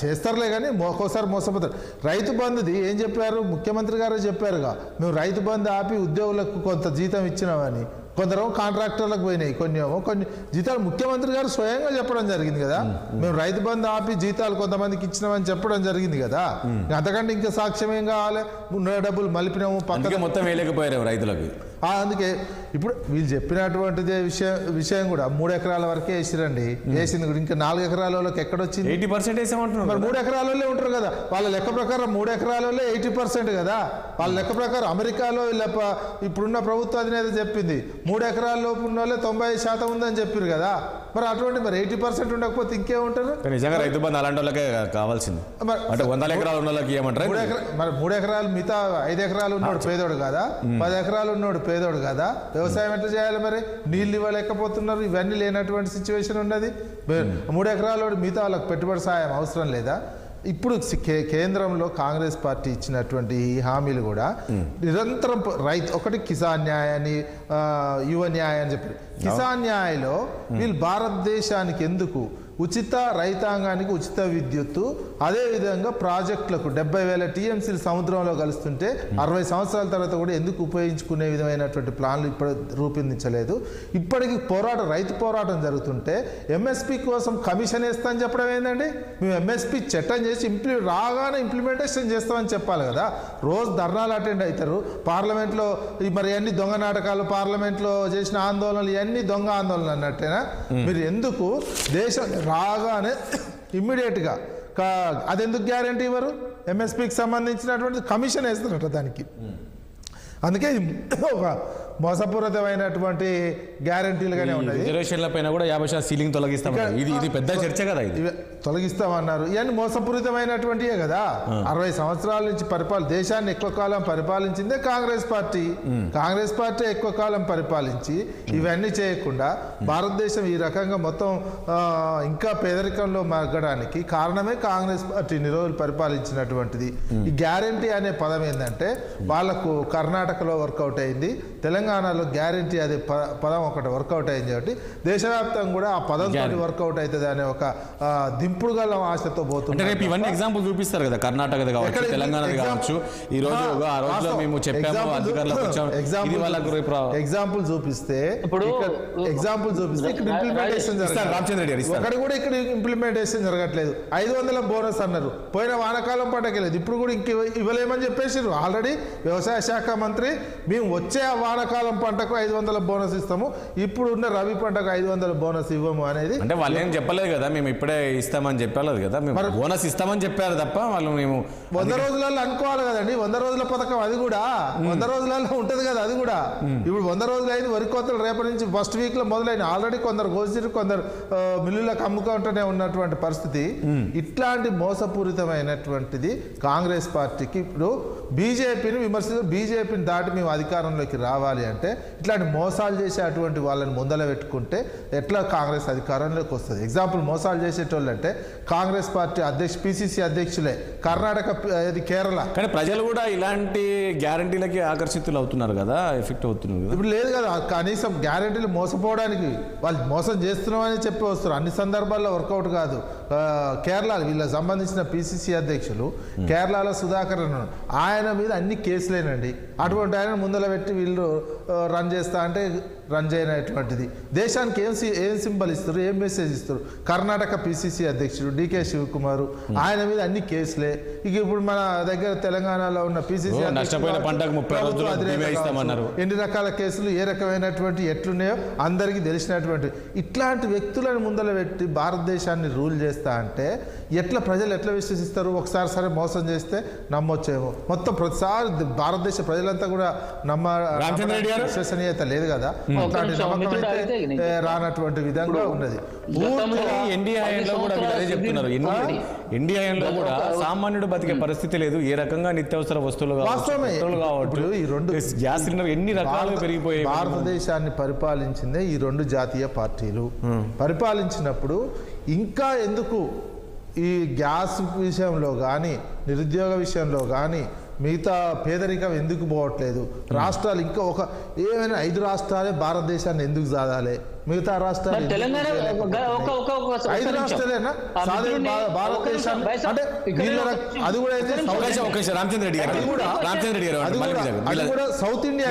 చేస్తారులే కానీ ఒక్కోసారి మోసపోతారు. రైతు బంధుది ఏం చెప్పారు? ముఖ్యమంత్రి గారు చెప్పారుగా, మేము రైతు బంధు ఆపి ఉద్యోగులకు కొంత జీతం ఇచ్చినామని. కొందరు కాంట్రాక్టర్లకు పోయినాయి, కొన్ని జీతాలు ముఖ్యమంత్రి గారు స్వయంగా చెప్పడం జరిగింది కదా, మేము రైతు బంధు ఆపి జీతాలు కొంతమందికి ఇచ్చినామని చెప్పడం జరిగింది కదా. అంతకంటే ఇంకా సాక్ష్యం ఏం కావాలి? డబ్బులు మలిపినాము, పక్కన మొత్తం వేయలేకపోయారు రైతులకి. అందుకే ఇప్పుడు వీళ్ళు చెప్పినటువంటిదే విషయం కూడా 3 ఎకరాల వరకే వేసిరండి, వేసింది కూడా. ఇంకా 4 ఎకరాల వాళ్ళకి ఎక్కడొచ్చింది? 80% వేసామంటున్నారు. మరి 3 ఎకరాల వాళ్ళే ఉంటారు కదా, వాళ్ళ లెక్క ప్రకారం 3 ఎకరాల వాళ్ళే 80% కదా. వాళ్ళ లెక్క ప్రకారం అమెరికాలో ఇప్పుడున్న ప్రభుత్వ అధినేత చెప్పింది 3 ఎకరాల లోపు ఉన్న వాళ్ళే 90% ఉందని చెప్పారు కదా. మరి అటువంటి 80% ఉండకపోతే ఇంకేముంటారు? నిజంగా రైతు బంధు అలాంటి వాళ్ళకే కావాల్సింది. అంటే 100 ఎకరాలు ఉన్న వాళ్ళకి ఏమంటారు? మరి 3 ఎకరాలు మిగతా 5 ఎకరాలు ఉన్నోడు పేదోడు కదా, 10 ఎకరాలు ఉన్నోడు పేదోడు కదా. వ్యవసాయం ఎట్లా చేయాలి? మరి నీళ్ళు ఇవ్వలేకపోతున్నారు, ఇవన్నీ లేనటువంటి సిచ్యువేషన్ ఉన్నది. 3 ఎకరాలు మిగతా వాళ్ళకి పెట్టుబడి సాయం అవసరం లేదా? ఇప్పుడు కేంద్రంలో కాంగ్రెస్ పార్టీ ఇచ్చినటువంటి ఈ హామీలు కూడా నిరంతరం ఒకటి కిసాన్ న్యాయాన్ని, యువ న్యాయం అని చెప్పారు. కిసాన్ న్యాయలో వీళ్ళు భారతదేశానికి ఎందుకు ఉచిత రైతాంగానికి ఉచిత విద్యుత్తు, అదేవిధంగా ప్రాజెక్టులకు 70,000 టీఎంసీలు సముద్రంలో కలుస్తుంటే 60 సంవత్సరాల తర్వాత కూడా ఎందుకు ఉపయోగించుకునే విధమైనటువంటి ప్లాన్లు ఇప్పుడు రూపొందించలేదు. ఇప్పటికి రైతు పోరాటం జరుగుతుంటే ఎంఎస్పి కోసం కమిషన్ వేస్తా అని చెప్పడం ఏంటండి? మేము ఎంఎస్పి చట్టం చేసి రాగానే ఇంప్లిమెంటేషన్ చేస్తామని చెప్పాలి కదా. రోజు ధర్నాలు అటెండ్ అవుతారు పార్లమెంట్లో, మరి అన్ని దొంగ నాటకాలు, పార్లమెంట్లో చేసిన ఆందోళనలు ఇవన్నీ దొంగ ఆందోళనలు అన్నట్టేనా? మీరు ఎందుకు దేశం రాగానే ఇమ్మీడియట్గా అదెందుకు గ్యారంటీ ఇవ్వరు? ఎంఎస్పికి సంబంధించినటువంటి కమిషన్ వేస్తారట దానికి. అందుకే ఒక మోసపూరితమైనటువంటి గ్యారంటీలుగానే ఉన్నాయి. రిజర్వేషన్ల పైన కూడా 50% సీలింగ్ తొలగిస్తాం, ఇది పెద్ద చర్చ కదా. ఇది తొలగిస్తామన్నారు. ఇవన్నీ మోసపూరితమైనటువంటివే కదా. 60 సంవత్సరాల నుంచి దేశాన్ని ఎక్కువ కాలం పరిపాలించిందే కాంగ్రెస్ పార్టీ. కాంగ్రెస్ పార్టీ ఎక్కువ కాలం పరిపాలించి ఇవన్నీ చేయకుండా భారతదేశం ఈ రకంగా మొత్తం ఇంకా పేదరికంలో మగ్గడానికి కారణమే కాంగ్రెస్ పార్టీ ఇన్ని రోజులు పరిపాలించినటువంటిది. ఈ గ్యారంటీ అనే పదం ఏంటంటే వాళ్ళకు కర్ణాటకలో వర్కౌట్ అయింది, తెలంగాణలో గ్యారంటీ అదే పదం ఒకటి వర్కౌట్ అయింది కాబట్టి దేశవ్యాప్తంగా కూడా ఆ పదంతో వర్కౌట్ అవుతుంది అనే ఒక దింపుడు గల ఆశతో పోతుంది. రేపు ఇవన్నీ ఎగ్జాంపుల్ చూపిస్తారు కదా, కర్ణాటక కావచ్చు, తెలంగాణ కావచ్చు. ఈ రోజు ఆ రోజులో మేము చెప్పాము, అధికారులకు వచ్చాము, ఎగ్జాంపుల్ చూపిస్తే ఇక్కడ ఇంప్లిమెంటేషన్ జరగదు. ఒకటి కూడా ఇక్కడ ఇంప్లిమెంటేషన్ జరగట్లేదు. 500 బోనస్ అన్నారు, పోయిన వానాకాలం పంటకెళ్ళలేదు, ఇప్పుడు కూడా ఇంక ఇవ్వలేమని చెప్పేసారు. ఆల్రెడీ వ్యవసాయ శాఖ మంత్రి మేము వచ్చే వానాకాలం పంటకు 500 బోనస్ ఇస్తాము, ఇప్పుడు ఉన్న రబీ పంటకు 500 బోనస్ ఇవ్వము అనేది. అంటే వాళ్ళు ఏం చెప్పలేదు కదా, మేము ఇప్పుడే ఇస్తామని చెప్పలేదు కదా, మేము బోనస్ ఇస్తామని చెప్పారు తప్ప వాళ్ళు మేము 100 రోజులలో అనుకోవాలి కదండి. 100 రోజుల పథకం అది కూడా 100 రోజులలో ఉంటది కదా. అది కూడా ఇప్పుడు 100 రోజులు అయింది, వరి కోతలు రేపటి నుంచి ఫస్ట్ వీక్ లో మొదలైన. ఆల్రెడీ కొందరు కోసిరు, కొందరు మిల్లులకు అమ్ముకుంటూనే ఉన్నటువంటి పరిస్థితి. ఇట్లాంటి మోసపూరితమైనటువంటిది కాంగ్రెస్ పార్టీకి. ఇప్పుడు బీజేపీని విమర్శించారు, బీజేపీని దాటి మేము అధికారంలోకి రావాలి అంటే ఇట్లాంటి మోసాలు చేసే అటువంటి వాళ్ళని ముందల పెట్టుకుంటే ఎట్లా కాంగ్రెస్ అధికారంలోకి వస్తుంది? ఎగ్జాంపుల్ మోసాలు చేసేటోళ్ళు అంటే కాంగ్రెస్ పార్టీ పిసిసి అధ్యక్షులే, కర్ణాటక, కేరళ. కానీ ప్రజలు కూడా ఇలాంటి గ్యారంటీలకి ఆకర్షితులు అవుతున్నారు కదా, ఎఫెక్ట్ అవుతున్నారు కదా. ఇప్పుడు లేదు కదా, కనీసం గ్యారంటీలు మోసపోవడానికి వాళ్ళు మోసం చేస్తున్నామని చెప్పి వస్తారు. అన్ని సందర్భాల్లో వర్కౌట్ కాదు. కేరళ వీళ్ళకి సంబంధించిన పిసిసి అధ్యక్షులు కేరళలో సుధాకర్ ఆయన మీద అన్ని కేసులేనండి. అటువంటి ఆయన ముందర పెట్టి వీళ్ళు రన్ చేస్తా అంటే రన్ చేయనటువంటిది. దేశానికి ఏం సింబల్ ఇస్తారు, ఏం మెసేజ్ ఇస్తారు? కర్ణాటక పిసిసి అధ్యక్షుడు డికే శివకుమార్, ఆయన మీద అన్ని కేసులే. ఇక ఇప్పుడు మన దగ్గర తెలంగాణలో ఉన్న పిసిసి ఎన్ని రకాల కేసులు, ఏ రకమైనటువంటి ఎట్లున్నాయో అందరికీ తెలిసినటువంటి ఇట్లాంటి వ్యక్తులను ముందర పెట్టి భారతదేశాన్ని రూల్ చేస్తా అంటే ప్రజలు ఎట్లా విశ్వసిస్తారు? ఒకసారి సరే మోసం చేస్తే నమ్మొచ్చేమో, మొత్తం ప్రతిసారి భారతదేశ ప్రజలంతా కూడా విశ్వసనీయత లేదు కదా. రానటువంటి విధంగా ఉన్నది. ఇండియాలో కూడా సామాన్యుడు బతికే పరిస్థితి లేదు. ఏ రకంగా నిత్యావసర వస్తువులు కావచ్చు, ఈ రెండు గ్యాస్ సిలిండర్ ఎన్ని రకాలుగా పెరిగిపోయాయి. భారతదేశాన్ని పరిపాలించిందే ఈ రెండు జాతీయ పార్టీలు. పరిపాలించినప్పుడు ఇంకా ఎందుకు ఈ గ్యాస్ విషయంలో కానీ, నిరుద్యోగ విషయంలో కానీ, మిగతా పేదరికం ఎందుకు పోవట్లేదు? రాష్ట్రాలు ఇంకా ఏమైనా 5 రాష్ట్రాలే భారతదేశాన్ని ఎందుకు సాధాలి? మిగతా రాష్ట్రాలు 5 రాష్ట్రాలేనా భారతదేశాన్ని? అంటే అది కూడా అయితే అది కూడా సౌత్ ఇండియా.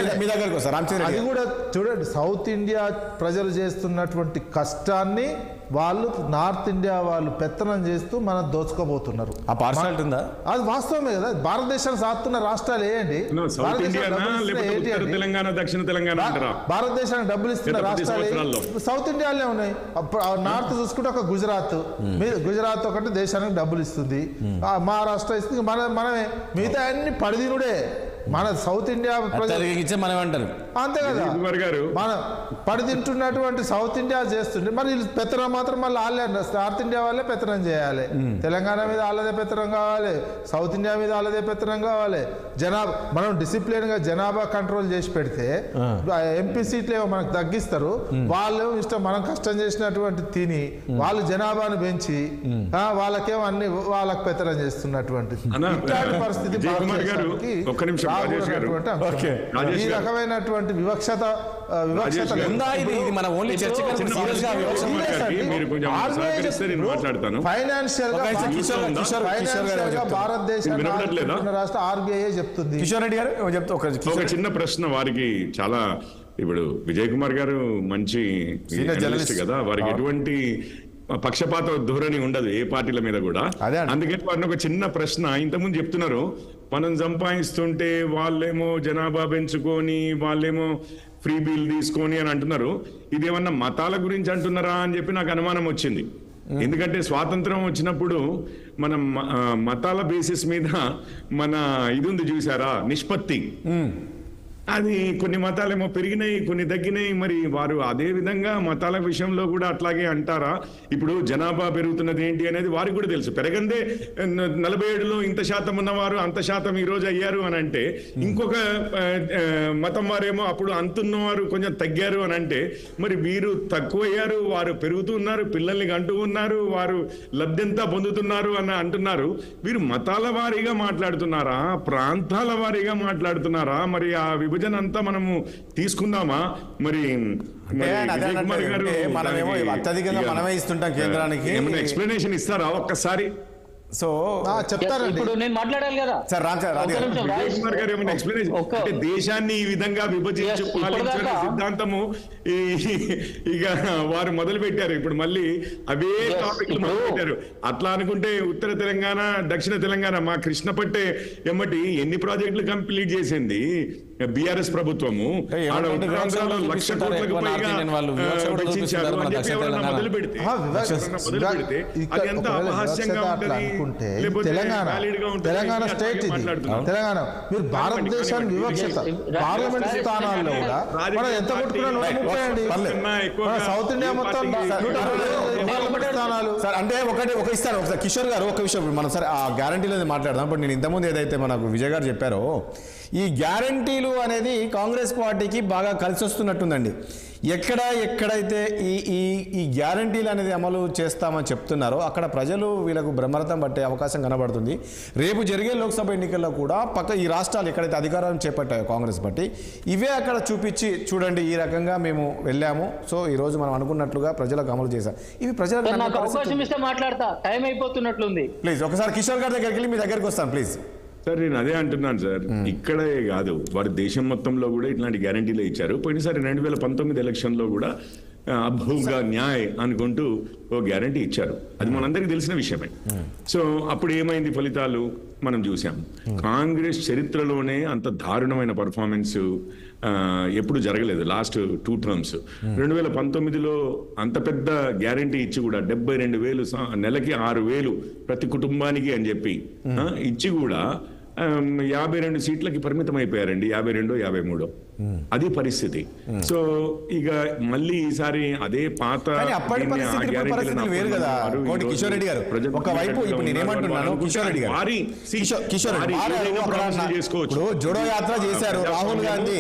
అది కూడా చూడండి, సౌత్ ఇండియా ప్రజలు చేస్తున్నటువంటి కష్టాన్ని వాళ్ళు నార్త్ ఇండియా వాళ్ళు పెత్తనం చేస్తూ మనం దోచుకోబోతున్నారు. ఆ పార్షాలిటీ ఉందా? అది వాస్తవమే కదా. భారతదేశాన్ని సాగుతున్న రాష్ట్రాలు ఏంటి? భారతదేశానికి డబ్బులు ఇస్తున్న రాష్ట్రాలు సౌత్ ఇండియాలోనే ఉన్నాయి. నార్త్ చూసుకుంటే ఒక గుజరాత్ ఒకటి దేశానికి డబ్బులు ఇస్తుంది, మహారాష్ట్ర ఇస్తుంది, మనమే. మిగతా అన్ని పడిదినుడే. మన సౌత్ ఇండియా మనం అంటారు అంతే కదా. మన పడి తింటున్నటువంటి సౌత్ ఇండియా చేస్తుంటే మరి పెత్తనం మాత్రం మళ్ళీ వాళ్ళే, నార్త్ ఇండియా వాళ్ళే పెత్తనం చేయాలి. తెలంగాణ మీద వాళ్ళదే పెత్తనం కావాలి, సౌత్ ఇండియా మీద వాళ్ళదే పెత్తనం కావాలి. మనం డిసిప్లిన్ గా జనాభా కంట్రోల్ చేసి పెడితే ఎంపీ సీట్లు ఏమో మనకు తగ్గిస్తారు. వాళ్ళు ఇష్టం మనం కష్టం చేసినటువంటి తిని వాళ్ళు జనాభాను పెంచి వాళ్ళకేమో అన్ని వాళ్ళకి పెత్తనం చేస్తున్నటువంటి ఇట్లాంటి పరిస్థితి రాకూడనటువంటి అంశం. ఓకే. ఈ రకమైనటువంటి వివక్షత ఉందా ఇది మన ఓన్లీ చర్చ సీరియస్ గా మీరు కొంచెం సహకరిస్తే నేను మాట్లాడతాను. ఫైనాన్షియల్ గా భారతదేశాన్ని వినపడట్లేదా? రాష్ట్ర ఆర్బీఐ చెప్తుంది. కిషోర్ రెడ్డి గారు చెప్తా ఒక చిన్న ప్రశ్న వారికి చాలా ఇప్పుడు విజయ్ కుమార్ గారు మంచి జర్నలిస్ట్ కదా, వారికి ఎటువంటి పక్షపాత ధోరణి ఉండదు ఏ పార్టీల మీద కూడా. అందుకని వారిని ఒక చిన్న ప్రశ్న, ఇంతకుముందు చెప్తున్నారు మనం సంపాదిస్తుంటే వాళ్ళేమో జనాభా పెంచుకొని వాళ్ళేమో ఫ్రీ బిల్ తీసుకొని అని అంటున్నారు. ఇదేమన్నా మతాల గురించి అంటున్నారా అని చెప్పి నాకు అనుమానం వచ్చింది. ఎందుకంటే స్వాతంత్రం వచ్చినప్పుడు మనం మతాల బేసిస్ మీద మన ఇది ఉంది చూసారా, నిష్పత్తి. అది కొన్ని మతాలేమో పెరిగినాయి, కొన్ని తగ్గినాయి. మరి వారు అదే విధంగా మతాల విషయంలో కూడా అట్లాగే అంటారా? ఇప్పుడు జనాభా పెరుగుతున్నది ఏంటి అనేది వారికి కూడా తెలుసు. పెరగందే 47లో ఇంత శాతం ఉన్నవారు అంత శాతం ఈ రోజు అయ్యారు అని అంటే, ఇంకొక మతం వారేమో అప్పుడు అంతున్నవారు కొంచెం తగ్గారు అని అంటే, మరి వీరు తక్కువయ్యారు, వారు పెరుగుతున్నారు, పిల్లల్ని కంటూ ఉన్నారు, వారు లబ్ధంతా పొందుతున్నారు అని అంటున్నారు. వీరు మతాల వారీగా మాట్లాడుతున్నారా, ప్రాంతాల వారీగా మాట్లాడుతున్నారా? మరి ఆ విభజన అంతా మనము తీసుకుందామా? మరి విజయ్ కుమార్ గారు అత్యధికంగా మనమే ఇస్తుంటాం కేంద్రానికి, ఏమైనా ఎక్స్ప్లెనేషన్ ఇస్తారా ఒక్కసారి? సో చెప్తారండి. ఇప్పుడు నేను మాట్లాడాలి కదా సార్, విజయ్ కుమార్ గారు ఏమైనా ఎక్స్ప్లెనేషన్ అంటే దేశాన్ని ఈ విధంగా విభజించి పాలించిన సిద్ధాంతము ఇక వారు మొదలు పెట్టారు. ఇప్పుడు మళ్ళీ అవే టాపిక్ మొదలు పెట్టారు. అట్లా అనుకుంటే ఉత్తర తెలంగాణ, దక్షిణ తెలంగాణ, మా కృష్ణపట్టే ఎమ్మటి ఎన్ని ప్రాజెక్టులు కంప్లీట్ చేసింది బీఆర్ఎస్ ప్రభుత్వము. ఆడ ఉత్తరాంధ్రలో 1,00,000 కోట్లకు పైగా వెచ్చించారు అని చెప్పి ఎవరన్నా మొదలు పెడితే అది ఎంత అపహాస్యంగా ఉంటుంది. తెలంగాణ స్టేట్ ఇది, తెలంగాణ. మీరు భారతదేశాన్ని వివక్షత పార్లమెంట్ స్థానాల్లో కూడా మనం ఎంత కొట్టుకున్నా 130 అండి. సౌత్ ఇండియా మొత్తం 130 స్థానాలు. సార్ అంటే ఒక ఇస్తాను ఒకసారి కిషోర్ గారు ఒక విషయం మనం సరే ఆ గ్యారంటీలో మాట్లాడదాం. ఇప్పుడు నేను ఇంతకుముందు ఏదైతే మనకు విజయ్ గారు చెప్పారో, ఈ గ్యారంటీలు అనేది కాంగ్రెస్ పార్టీకి బాగా కలిసి వస్తున్నట్టుందండి. ఎక్కడైతే ఈ గ్యారంటీలు అనేది అమలు చేస్తామని చెప్తున్నారో అక్కడ ప్రజలు వీళ్ళకు బ్రహ్మరథం పట్టే అవకాశం కనబడుతుంది. రేపు జరిగే లోక్సభ ఎన్నికల్లో కూడా ఈ రాష్ట్రాలు ఎక్కడైతే అధికారం చేపట్టాయో కాంగ్రెస్ పార్టీ, ఇవే అక్కడ చూపించి చూడండి ఈ రకంగా మేము వెళ్ళాము, సో ఈ రోజు మనం అనుకున్నట్లుగా ప్రజలకు అమలు చేశాం. ఇవి ప్రజలకు అవకాశం ఇస్తే మాట్లాడతా, టైం అయిపోతున్నట్లుంది. ప్లీజ్ ఒకసారి కిషోర్ గారి దగ్గరికి వెళ్ళి మీ దగ్గరికి వస్తాను ప్లీజ్. సార్ నేను అదే అంటున్నాను సార్, ఇక్కడే కాదు వారు దేశం మొత్తంలో కూడా ఇట్లాంటి గ్యారంటీలే ఇచ్చారు. పోయినసారి 2019 ఎలక్షన్లో కూడా అభూగా న్యాయ్ అనుకుంటూ ఓ గ్యారంటీ ఇచ్చారు. అది మనందరికీ తెలిసిన విషయమే. సో అప్పుడు ఏమైంది ఫలితాలు మనం చూసాం. కాంగ్రెస్ చరిత్రలోనే అంత దారుణమైన పర్ఫార్మెన్స్ ఎప్పుడు జరగలేదు. లాస్ట్ 2 టర్మ్స్ 2019లో అంత పెద్ద గ్యారంటీ ఇచ్చి కూడా 72,000 నెలకి 6,000 ప్రతి కుటుంబానికి అని చెప్పి ఇచ్చి కూడా 52 సీట్లకి పరిమితం అయిపోయారండి. 52, 53 అది పరిస్థితి. సో ఇక మళ్ళీ ఈసారి అదే పాత వేరు కదా కిషోర్ రెడ్డి గారు. ఒకవైపు ఇప్పుడు నేనేమంటున్నాను, కిషోర్ రెడ్డి గారు ఇప్పుడు జోడో యాత్ర చేశారు రాహుల్ గాంధీ,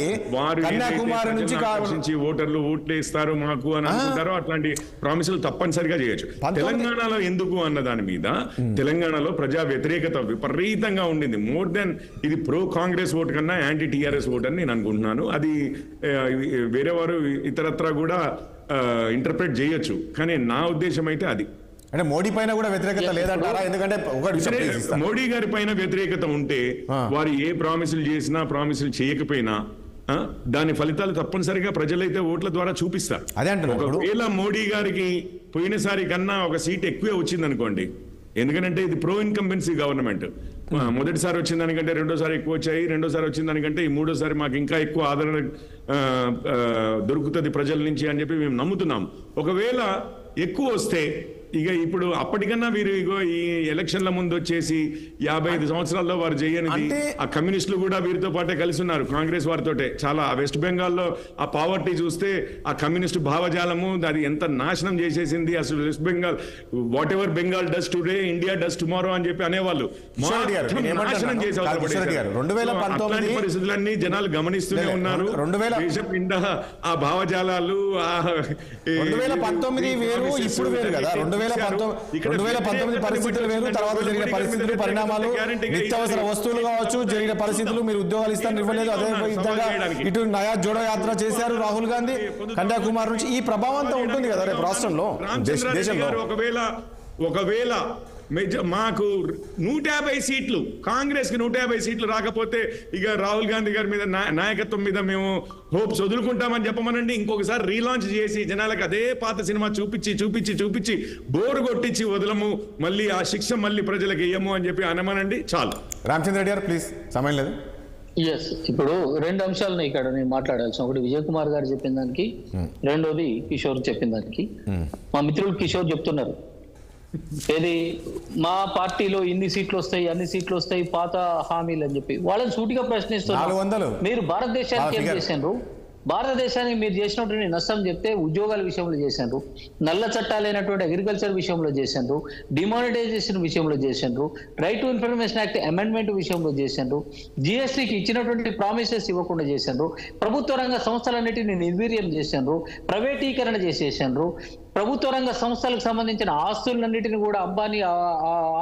కన్యాకుమారి నుంచి ఓటర్లు ఓట్లు వేస్తారు మాకు అని అనుకుంటారో అట్లాంటి ప్రామిసులు తప్పనిసరిగా చేయొచ్చు. తెలంగాణలో ఎందుకు అన్న దాని మీద తెలంగాణలో ప్రజా వ్యతిరేకత విపరీతంగా ఉండింది. మోర్ దెన్ ఇది ప్రో కాంగ్రెస్ ఓటు కన్నా యాంటీ టీఆర్ఎస్ ఓటు అని నేను అనుకుంటున్నాను. అది వేరే వారు ఇతరత్రా కూడా ఇంటర్ప్రెట్ చేయొచ్చు, కానీ నా ఉద్దేశం అయితే అది. అంటే మోడీ పైన కూడా వ్యతిరేకత లేదంటారా? ఎందుకంటే మోడీ గారి పైన వ్యతిరేకత ఉంటే వారు ఏ ప్రామిసులు చేసినా ప్రామిసులు చేయకపోయినా దాని ఫలితాలు తప్పనిసరిగా ప్రజలైతే ఓట్ల ద్వారా చూపిస్తారు. అదే అంటున్నారు. ఒకవేళ మోడీ గారికి పోయినసారి కన్నా ఒక సీట్ ఎక్కువే వచ్చింది అనుకోండి, ఎందుకంటే ఇది ప్రో ఇన్కంబెన్సీ గవర్నమెంట్. మొదటిసారి వచ్చిన దానికంటే రెండోసారి ఎక్కువ వచ్చాయి, రెండోసారి వచ్చిన దానికంటే ఈ మూడోసారి మాకు ఇంకా ఎక్కువ ఆదరణ దొరుకుతుంది ప్రజల నుంచి అని చెప్పి మేము నమ్ముతున్నాం. ఒకవేళ ఎక్కువ వస్తే ఇక ఇప్పుడు అప్పటికన్నా వీరు ఇగో ఈ ఎలక్షన్ల ముందు వచ్చేసి 55 సంవత్సరాల్లో వారు చేయనిది ఆ కమ్యూనిస్టులు కూడా వీరితో పాటే కలిసి ఉన్నారు, కాంగ్రెస్ వారితోటే. చాలా వెస్ట్ బెంగాల్లో ఆ పావర్టీ చూస్తే ఆ కమ్యూనిస్టు భావజాలము అది ఎంత నాశనం చేసేసింది. అసలు west Bengal what ever Bengal does today India does tomorrow అని చెప్పి అనేవాళ్ళు. నాశనం చేసే అట్లాంటి పరిస్థితులన్నీ జనాలు గమనిస్తూనే ఉన్నారు. దేశం నిండా ఆ భావజాలాలు 2019 వేరు ఇప్పుడు వేరు కదా. 2019 పరిస్థితులు వేరు, తర్వాత జరిగిన పరిస్థితులు, పరిణామాలు, నిత్యావసర వస్తువులు కావచ్చు, జరిగిన పరిస్థితులు, మీరు ఉద్యోగాలు ఇస్తాను ఇవ్వలేదు, అదే విధంగా ఇటు నయా జోడో యాత్ర చేశారు రాహుల్ గాంధీ కన్యాకుమారి నుంచి. ఈ ప్రభావం అంతా ఉంటుంది కదా రేపు రాష్ట్రంలో, దేశంలో. ఒకవేళ మాకు 150 సీట్లు, కాంగ్రెస్ కి 150 సీట్లు రాకపోతే ఇక రాహుల్ గాంధీ గారి మీద నాయకత్వం మీద మేము హోప్స్ వదులుకుంటామని చెప్పమనండి. ఇంకొకసారి రీలాంచ్ చేసి జనాలకు అదే పాత సినిమా చూపించి బోరు కొట్టించి వదలము, మళ్ళీ ఆ శిక్ష మళ్ళీ ప్రజలకు ఇయ్యము అని చెప్పి అనమనండి. చాలు. రామచంద్ర రెడ్డి గారు ప్లీజ్, సమయం లేదు. ఎస్, ఇప్పుడు 2 అంశాలను ఇక్కడ నేను మాట్లాడాల్సిన, ఒకటి విజయ్ కుమార్ గారు చెప్పిన దానికి, రెండోది కిషోర్ చెప్పిన దానికి. మా మిత్రులు కిషోర్ చెప్తున్నారు ఏది మా పార్టీలో ఇన్ని సీట్లు వస్తాయి, అన్ని సీట్లు వస్తాయి, పాత హామీలు అని చెప్పి వాళ్ళని సూటిగా ప్రశ్నిస్తున్నారు. మీరు భారతదేశానికి ఏం చేశారు? భారతదేశానికి మీరు చేసినటువంటి నష్టం చెప్తే ఉద్యోగాల విషయంలో చేశారు, నల్ల చట్టాలైనటువంటి అగ్రికల్చర్ విషయంలో చేశారు, డిమానిటైజేషన్ విషయంలో చేశారు, right to information act amendment విషయంలో చేశారు, జిఎస్టీకి ఇచ్చినటువంటి ప్రామిసెస్ ఇవ్వకుండా చేశారు, ప్రభుత్వ రంగ సంస్థలన్నిటిని నిర్వీర్యం చేశారు, ప్రైవేటీకరణ చేసేసారు, ప్రభుత్వ రంగ సంస్థలకు సంబంధించిన ఆస్తులన్నిటిని కూడా అంబానీ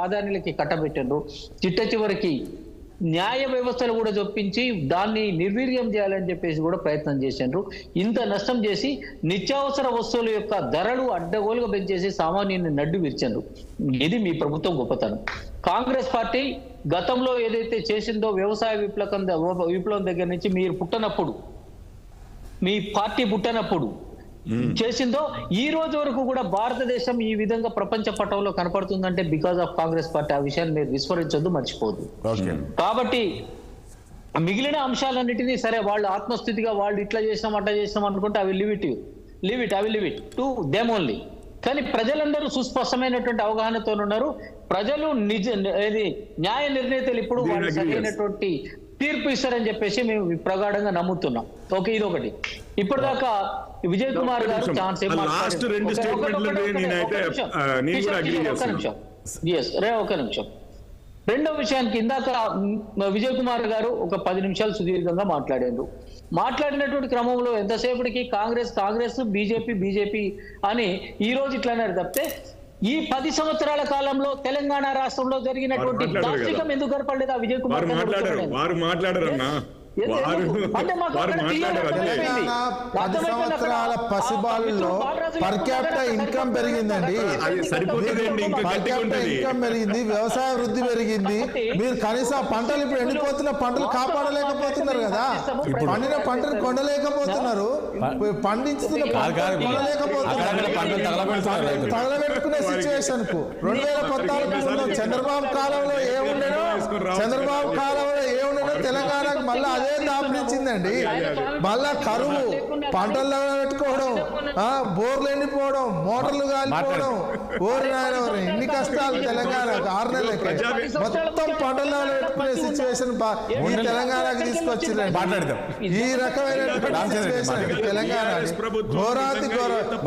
ఆదానీలకి కట్టబెట్టారు, చిట్ట చివరికి న్యాయ వ్యవస్థలు కూడా చొప్పించి దాన్ని నిర్వీర్యం చేయాలని చెప్పేసి కూడా ప్రయత్నం చేశారు. ఇంత నష్టం చేసి నిత్యావసర వస్తువుల యొక్క ధరలు అడ్డగోలుగా పెంచేసి సామాన్యుని నడ్డు విరిచారు. ఇది మీ ప్రభుత్వం గొప్పతనం. కాంగ్రెస్ పార్టీ గతంలో ఏదైతే చేసిందో వ్యవసాయ విప్లవం దగ్గర నుంచి మీరు పుట్టనప్పుడు, మీ పార్టీ పుట్టనప్పుడు చేసిందో ఈ రోజు వరకు కూడా భారతదేశం ఈ విధంగా ప్రపంచ పటంలో కనపడుతుందంటే బికాస్ ఆఫ్ కాంగ్రెస్ పార్టీ. ఆ విషయాన్ని మీరు విస్మరించొద్దు, మర్చిపోద్దు. కాబట్టి మిగిలిన అంశాలన్నిటినీ సరే వాళ్ళు ఆత్మస్థితిగా వాళ్ళు ఇట్లా చేసినాం అట్లా చేసినాం అనుకుంటే అవి live it to them only. కానీ ప్రజలందరూ సుస్పష్టమైనటువంటి అవగాహనతో ఉన్నారు. ప్రజలు న్యాయ నిర్ణేతలు ఇప్పుడు వాళ్ళు సరైనటువంటి తీర్పు ఇస్తారని చెప్పేసి మేము ప్రగాఢంగా నమ్ముతున్నాం. ఓకే, ఇదొకటి. ఇప్పటిదాకా విజయ్ కుమార్ గారు ఛాన్స్ ఒక నిమిషం. రెండో విషయానికి ఇందాక విజయ్ కుమార్ గారు ఒక 10 నిమిషాలు సుదీర్ఘంగా మాట్లాడినటువంటి క్రమంలో ఎంతసేపటికి కాంగ్రెస్ బీజేపీ అని ఈ రోజు ఇట్లా అన్నారు తప్పితే ఈ 10 సంవత్సరాల కాలంలో తెలంగాణ రాష్ట్రంలో జరిగినటువంటి దాష్టికం ఎందుకు గడపడలేదు? ఆ విజయ్ కుమార్ పది సంవత్సరాల పసిబాలులో పర్ క్యాపిటల్ ఇన్కమ్ పెరిగిందండి, ఇన్కమ్ పెరిగింది, వ్యవసాయ వృద్ధి పెరిగింది. మీరు కనీసం పంటలు ఇప్పుడు ఎండిపోతున్న పంటలు కాపాడలేకపోతున్నారు కదా, పండిన పంటను కొనలేకపోతున్నారు, పండించుతున్న తగలబెట్టుకునే సిచ్యువేషన్ కు 2014 చంద్రబాబు కాలంలో ఏముండేనో తెలంగాణకు మళ్ళీ అదే దాపించిందండి. మళ్ళా కరువు, పంటల్లో పెట్టుకోవడం, బోర్లు ఎండిపోవడం, మోటార్లు కాలిపోవడం, ఎన్ని కష్టాలు తెలంగాణకు 6 నెలలకి మొత్తం పంటల్లో పెట్టుకునే సిచ్యువేషన్ ఈ తెలంగాణకు తీసుకొచ్చిందండి. ఈ రకమైన తెలంగాణ ఘోరాతి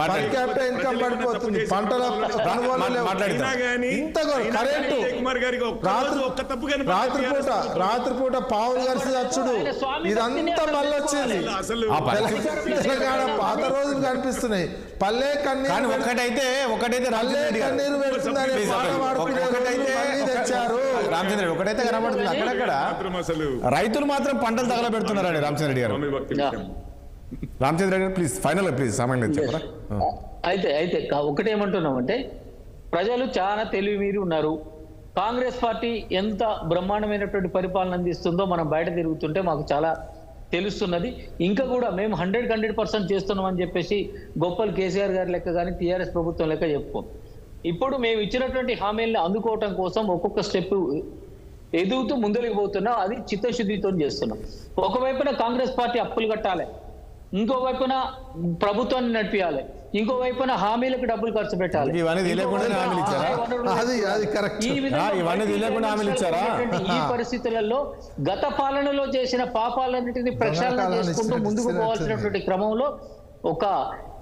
పర్ క్యాపిటల్ ఇన్కమ్ పడిపోతుంది, పంటల కొనుగోలు ఇంత కరెంటు రాత్రిపూట పావులు కలిసి వచ్చుడు, ఇదంతా మళ్ళీ వచ్చింది. తెలంగాణ పాత రోజులు కనిపిస్తున్నాయి. పల్లె కన్నీరు పెడుతుందని తెచ్చారు. రామచంద్ర రెడ్డి ఒకటైతే కనబడుతుంది, అక్కడక్కడ రైతులు మాత్రం పంటలు తగలబెడుతున్నారండి. రామచంద్ర రెడ్డి గారు ప్లీజ్ ఫైనల్ ప్లీజ్ సమయం చెప్పరా. అయితే ఒకటేమంటున్నామంటే ప్రజలు చాలా తెలివి మీరి ఉన్నారు. కాంగ్రెస్ పార్టీ ఎంత బ్రహ్మాండమైనటువంటి పరిపాలన అందిస్తుందో మనం బయట తిరుగుతుంటే మాకు చాలా తెలుస్తున్నది. ఇంకా కూడా మేము 100% చేస్తున్నాం అని చెప్పేసి గొప్పలు కేసీఆర్ గారి లెక్క కానీ టీఆర్ఎస్ ప్రభుత్వం లెక్క చెప్పుకోం. ఇప్పుడు మేము ఇచ్చినటువంటి హామీలను అందుకోవటం కోసం ఒక్కొక్క స్టెప్ ఎదుగుతూ ముందరికి పోతున్నాం. అది చిత్తశుద్ధితో చేస్తున్నాం. ఒకవైపున కాంగ్రెస్ పార్టీ అప్పులు కట్టాలి, ఇంకోవైపున ప్రభుత్వాన్ని నడిపించాలి, ఇంకోవైపున హామీలకు డబ్బులు ఖర్చు పెట్టాలి. ఈ పరిస్థితులలో గత పాలనలో చేసిన పాపాలన్నింటినీ ప్రక్షాళన చేసుకుంటూ ముందుకు పోవాల్సినటువంటి క్రమంలో ఒక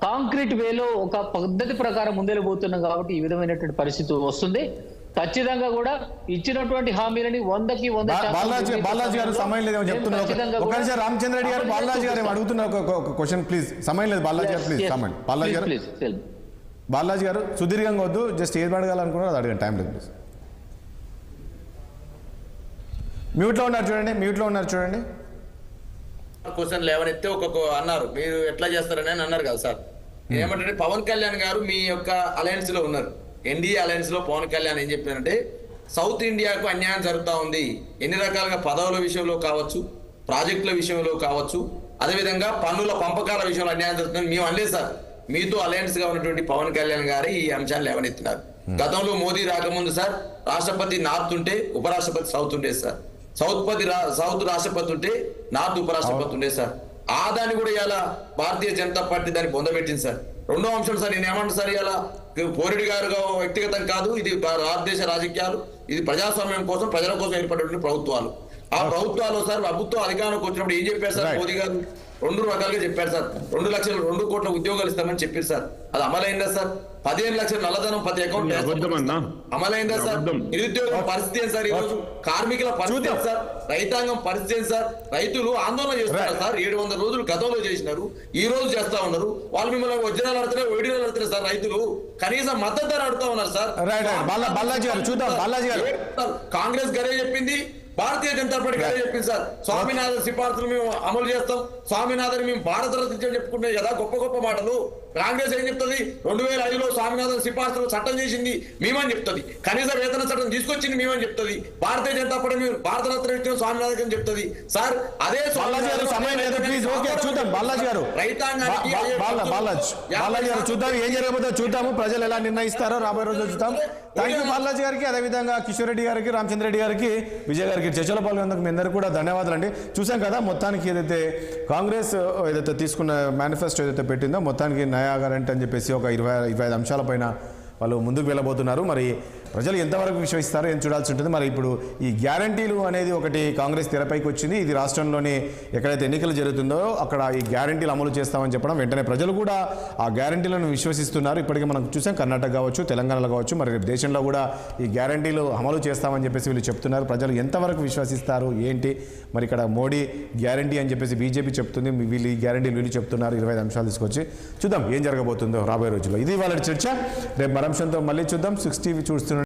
కాంక్రీట్ వేలో ఒక పద్ధతి ప్రకారం ముందెళ్ళిపోతున్నాం. కాబట్టి ఈ విధమైనటువంటి పరిస్థితి వస్తుంది. ఖచ్చితంగా కూడా ఇచ్చినటువంటి హామీలని 100కి 100 బాలాజీ గారు సమయం లేదేమో చెప్తున్నారు. రామచంద్ర రెడ్డి గారు బాలాజీ గారు అడుగుతున్నారు ఒక క్వశ్చన్ ప్లీజ్. సమయం లేదు బాలాజీ గారు ప్లీజ్. బాలాజీ గారు బాలాజీ గారు సుదీర్ఘంగా వద్దు, జస్ట్ ఏది అడగాలనుకున్నారో అది అడగండి, టైం లేదు ప్లీజ్. మ్యూట్లో ఉన్నారు చూడండి. క్వశ్చన్ లేవనెత్తే ఒక్కొక్క అన్నారు, మీరు ఎట్లా చేస్తారని అని అన్నారు కదా సార్. ఏమంటే పవన్ కళ్యాణ్ గారు మీ యొక్క అలయన్స్ లో ఉన్నారు, ఎన్డీఏ అలయన్స్ లో పవన్ కళ్యాణ్ ఏం చెప్పారంటే సౌత్ ఇండియాకు అన్యాయం జరుగుతూ ఉంది, ఎన్ని రకాలుగా పదవుల విషయంలో కావచ్చు, ప్రాజెక్టుల విషయంలో కావచ్చు, అదేవిధంగా పన్నుల పంపకాల విషయంలో అన్యాయం జరుగుతుంది. మేము అనలేదు సార్, మీతో అలయన్స్ గా ఉన్నటువంటి పవన్ కళ్యాణ్ గారు ఈ అంశాన్ని లేవనెత్తినారు. గతంలో మోదీ రాకముందు సార్ రాష్ట్రపతి నార్త్ ఉంటే ఉపరాష్ట్రపతి సౌత్ ఉండేది సార్, సౌత్ రాష్ట్రపతి ఉంటే నార్త్ ఉపరాష్ట్రపతి ఉండే సార్. ఆ దాన్ని కూడా ఇలా భారతీయ జనతా పార్టీ దాన్ని పొందబెట్టింది సార్. రెండో అంశం సార్, నేను ఏమంటాను సార్, ఇలా పోరెడ్డి గారు వ్యక్తిగతం కాదు, ఇది భారతదేశ రాజకీయాలు, ఇది ప్రజాస్వామ్యం కోసం ప్రజల కోసం ఏర్పడినటువంటి ప్రభుత్వాలు. ఆ ప్రభుత్వాలు సార్ ప్రభుత్వం అధికారంలోకి వచ్చినప్పుడు ఏం చెప్పారు సార్ మోదీ గారు? 2 రకాలుగా చెప్పారు సార్. 2 లక్షలు 2 కోట్ల ఉద్యోగాలు ఇస్తామని చెప్పారు సార్. అది అమలైందా సార్? 15 లక్షల నల్లధనం ప్రతి అకౌంట్ అమలైందా సార్? నిరుద్యోగం పరిస్థితి ఏంటి సార్? ఈరోజు కార్మికుల పరిస్థితి ఏంటి సార్? రైతాంగం పరిస్థితి ఏంటి సార్? రైతులు ఆందోళన చేస్తున్నారు సార్. 700 రోజులు గతంలో చేసినారు, ఈ రోజు చేస్తా ఉన్నారు. వాళ్ళు మిమ్మల్ని వజ్రాలు అడుగుతారు, వేడిలు అడుగుతారు సార్. రైతులు కనీసం మద్దతు ధర అడుగుతా ఉన్నారు సార్. కాంగ్రెస్ గరే చెప్పింది, భారతీయ జనతా పార్టీ గరే చెప్పింది సార్. స్వామినాథన్ సిఫార్సులు మేము అమలు చేస్తాం, స్వామినాథన్ మేము భారత రత్న చెప్పుకుంటే కదా గొప్ప గొప్ప మాటలు. కాంగ్రెస్ ఏం చెప్తుంది? 2005లో స్వామినాథన్ సిఫార్సులు చట్టం చేసింది మేమని చెప్తుంది, కనీస వేతన చట్టం తీసుకొచ్చింది మేమని చెప్తుంది. భారతీయ జనతా పార్టీ మేము భారత రత్న ఇచ్చిన స్వామినాథన్ అని చెప్తుంది సార్. అదే రైతాంగానికి చూద్దాం ఏం జరగబోతుందో చూద్దాము, ప్రజలు ఎలా నిర్ణయిస్తారో రాబోయే రోజులు చూద్దాం. థ్యాంక్ యూ బాలాజీ గారికి, అదేవిధంగా కిషోర్ రెడ్డి గారికి, రామచంద్ర రెడ్డి గారికి, విజయ్ గారికి చర్చలో పాల్గొనేందుకు మీ అందరికీ కూడా ధన్యవాదాలు అండి. చూసాం కదా మొత్తానికి ఏదైతే కాంగ్రెస్ ఏదైతే తీసుకున్న మేనిఫెస్టో ఏదైతే పెట్టిందో మొత్తానికి నయా గ్యారెంటీ అని చెప్పేసి ఒక 25 అంశాలపైన వాళ్ళు ముందుకు వెళ్ళబోతున్నారు. మరి ప్రజలు ఎంతవరకు విశ్వసిస్తారో ఏం చూడాల్సి ఉంటుంది. మరి ఇప్పుడు ఈ గ్యారంటీలు అనేది ఒకటి కాంగ్రెస్ తెరపైకి వచ్చింది. ఇది రాష్ట్రంలోని ఎక్కడైతే ఎన్నికలు జరుగుతుందో అక్కడ ఈ గ్యారంటీలు అమలు చేస్తామని చెప్పడం వెంటనే ప్రజలు కూడా ఆ గ్యారంటీలను విశ్వసిస్తున్నారు. ఇప్పటికే మనం చూసాం కర్ణాటక కావచ్చు, తెలంగాణలో కావచ్చు, మరి రేపు దేశంలో కూడా ఈ గ్యారంటీలు అమలు చేస్తామని చెప్పేసి వీళ్ళు చెప్తున్నారు. ప్రజలు ఎంతవరకు విశ్వసిస్తారు ఏంటి? మరి ఇక్కడ మోడీ గ్యారంటీ అని చెప్పేసి బీజేపీ చెప్తుంది, వీళ్ళు ఈ గ్యారంటీలు వీళ్ళు చెప్తున్నారు. 25 అంశాలు తీసుకొచ్చి చూద్దాం ఏం జరగబోతుందో రాబోయే రోజుల్లో. ఇది వాళ్ళ చర్చ. రేపు మరో అంశంతో మళ్ళీ చూద్దాం. 6 టీవీ చూస్తున్నారు.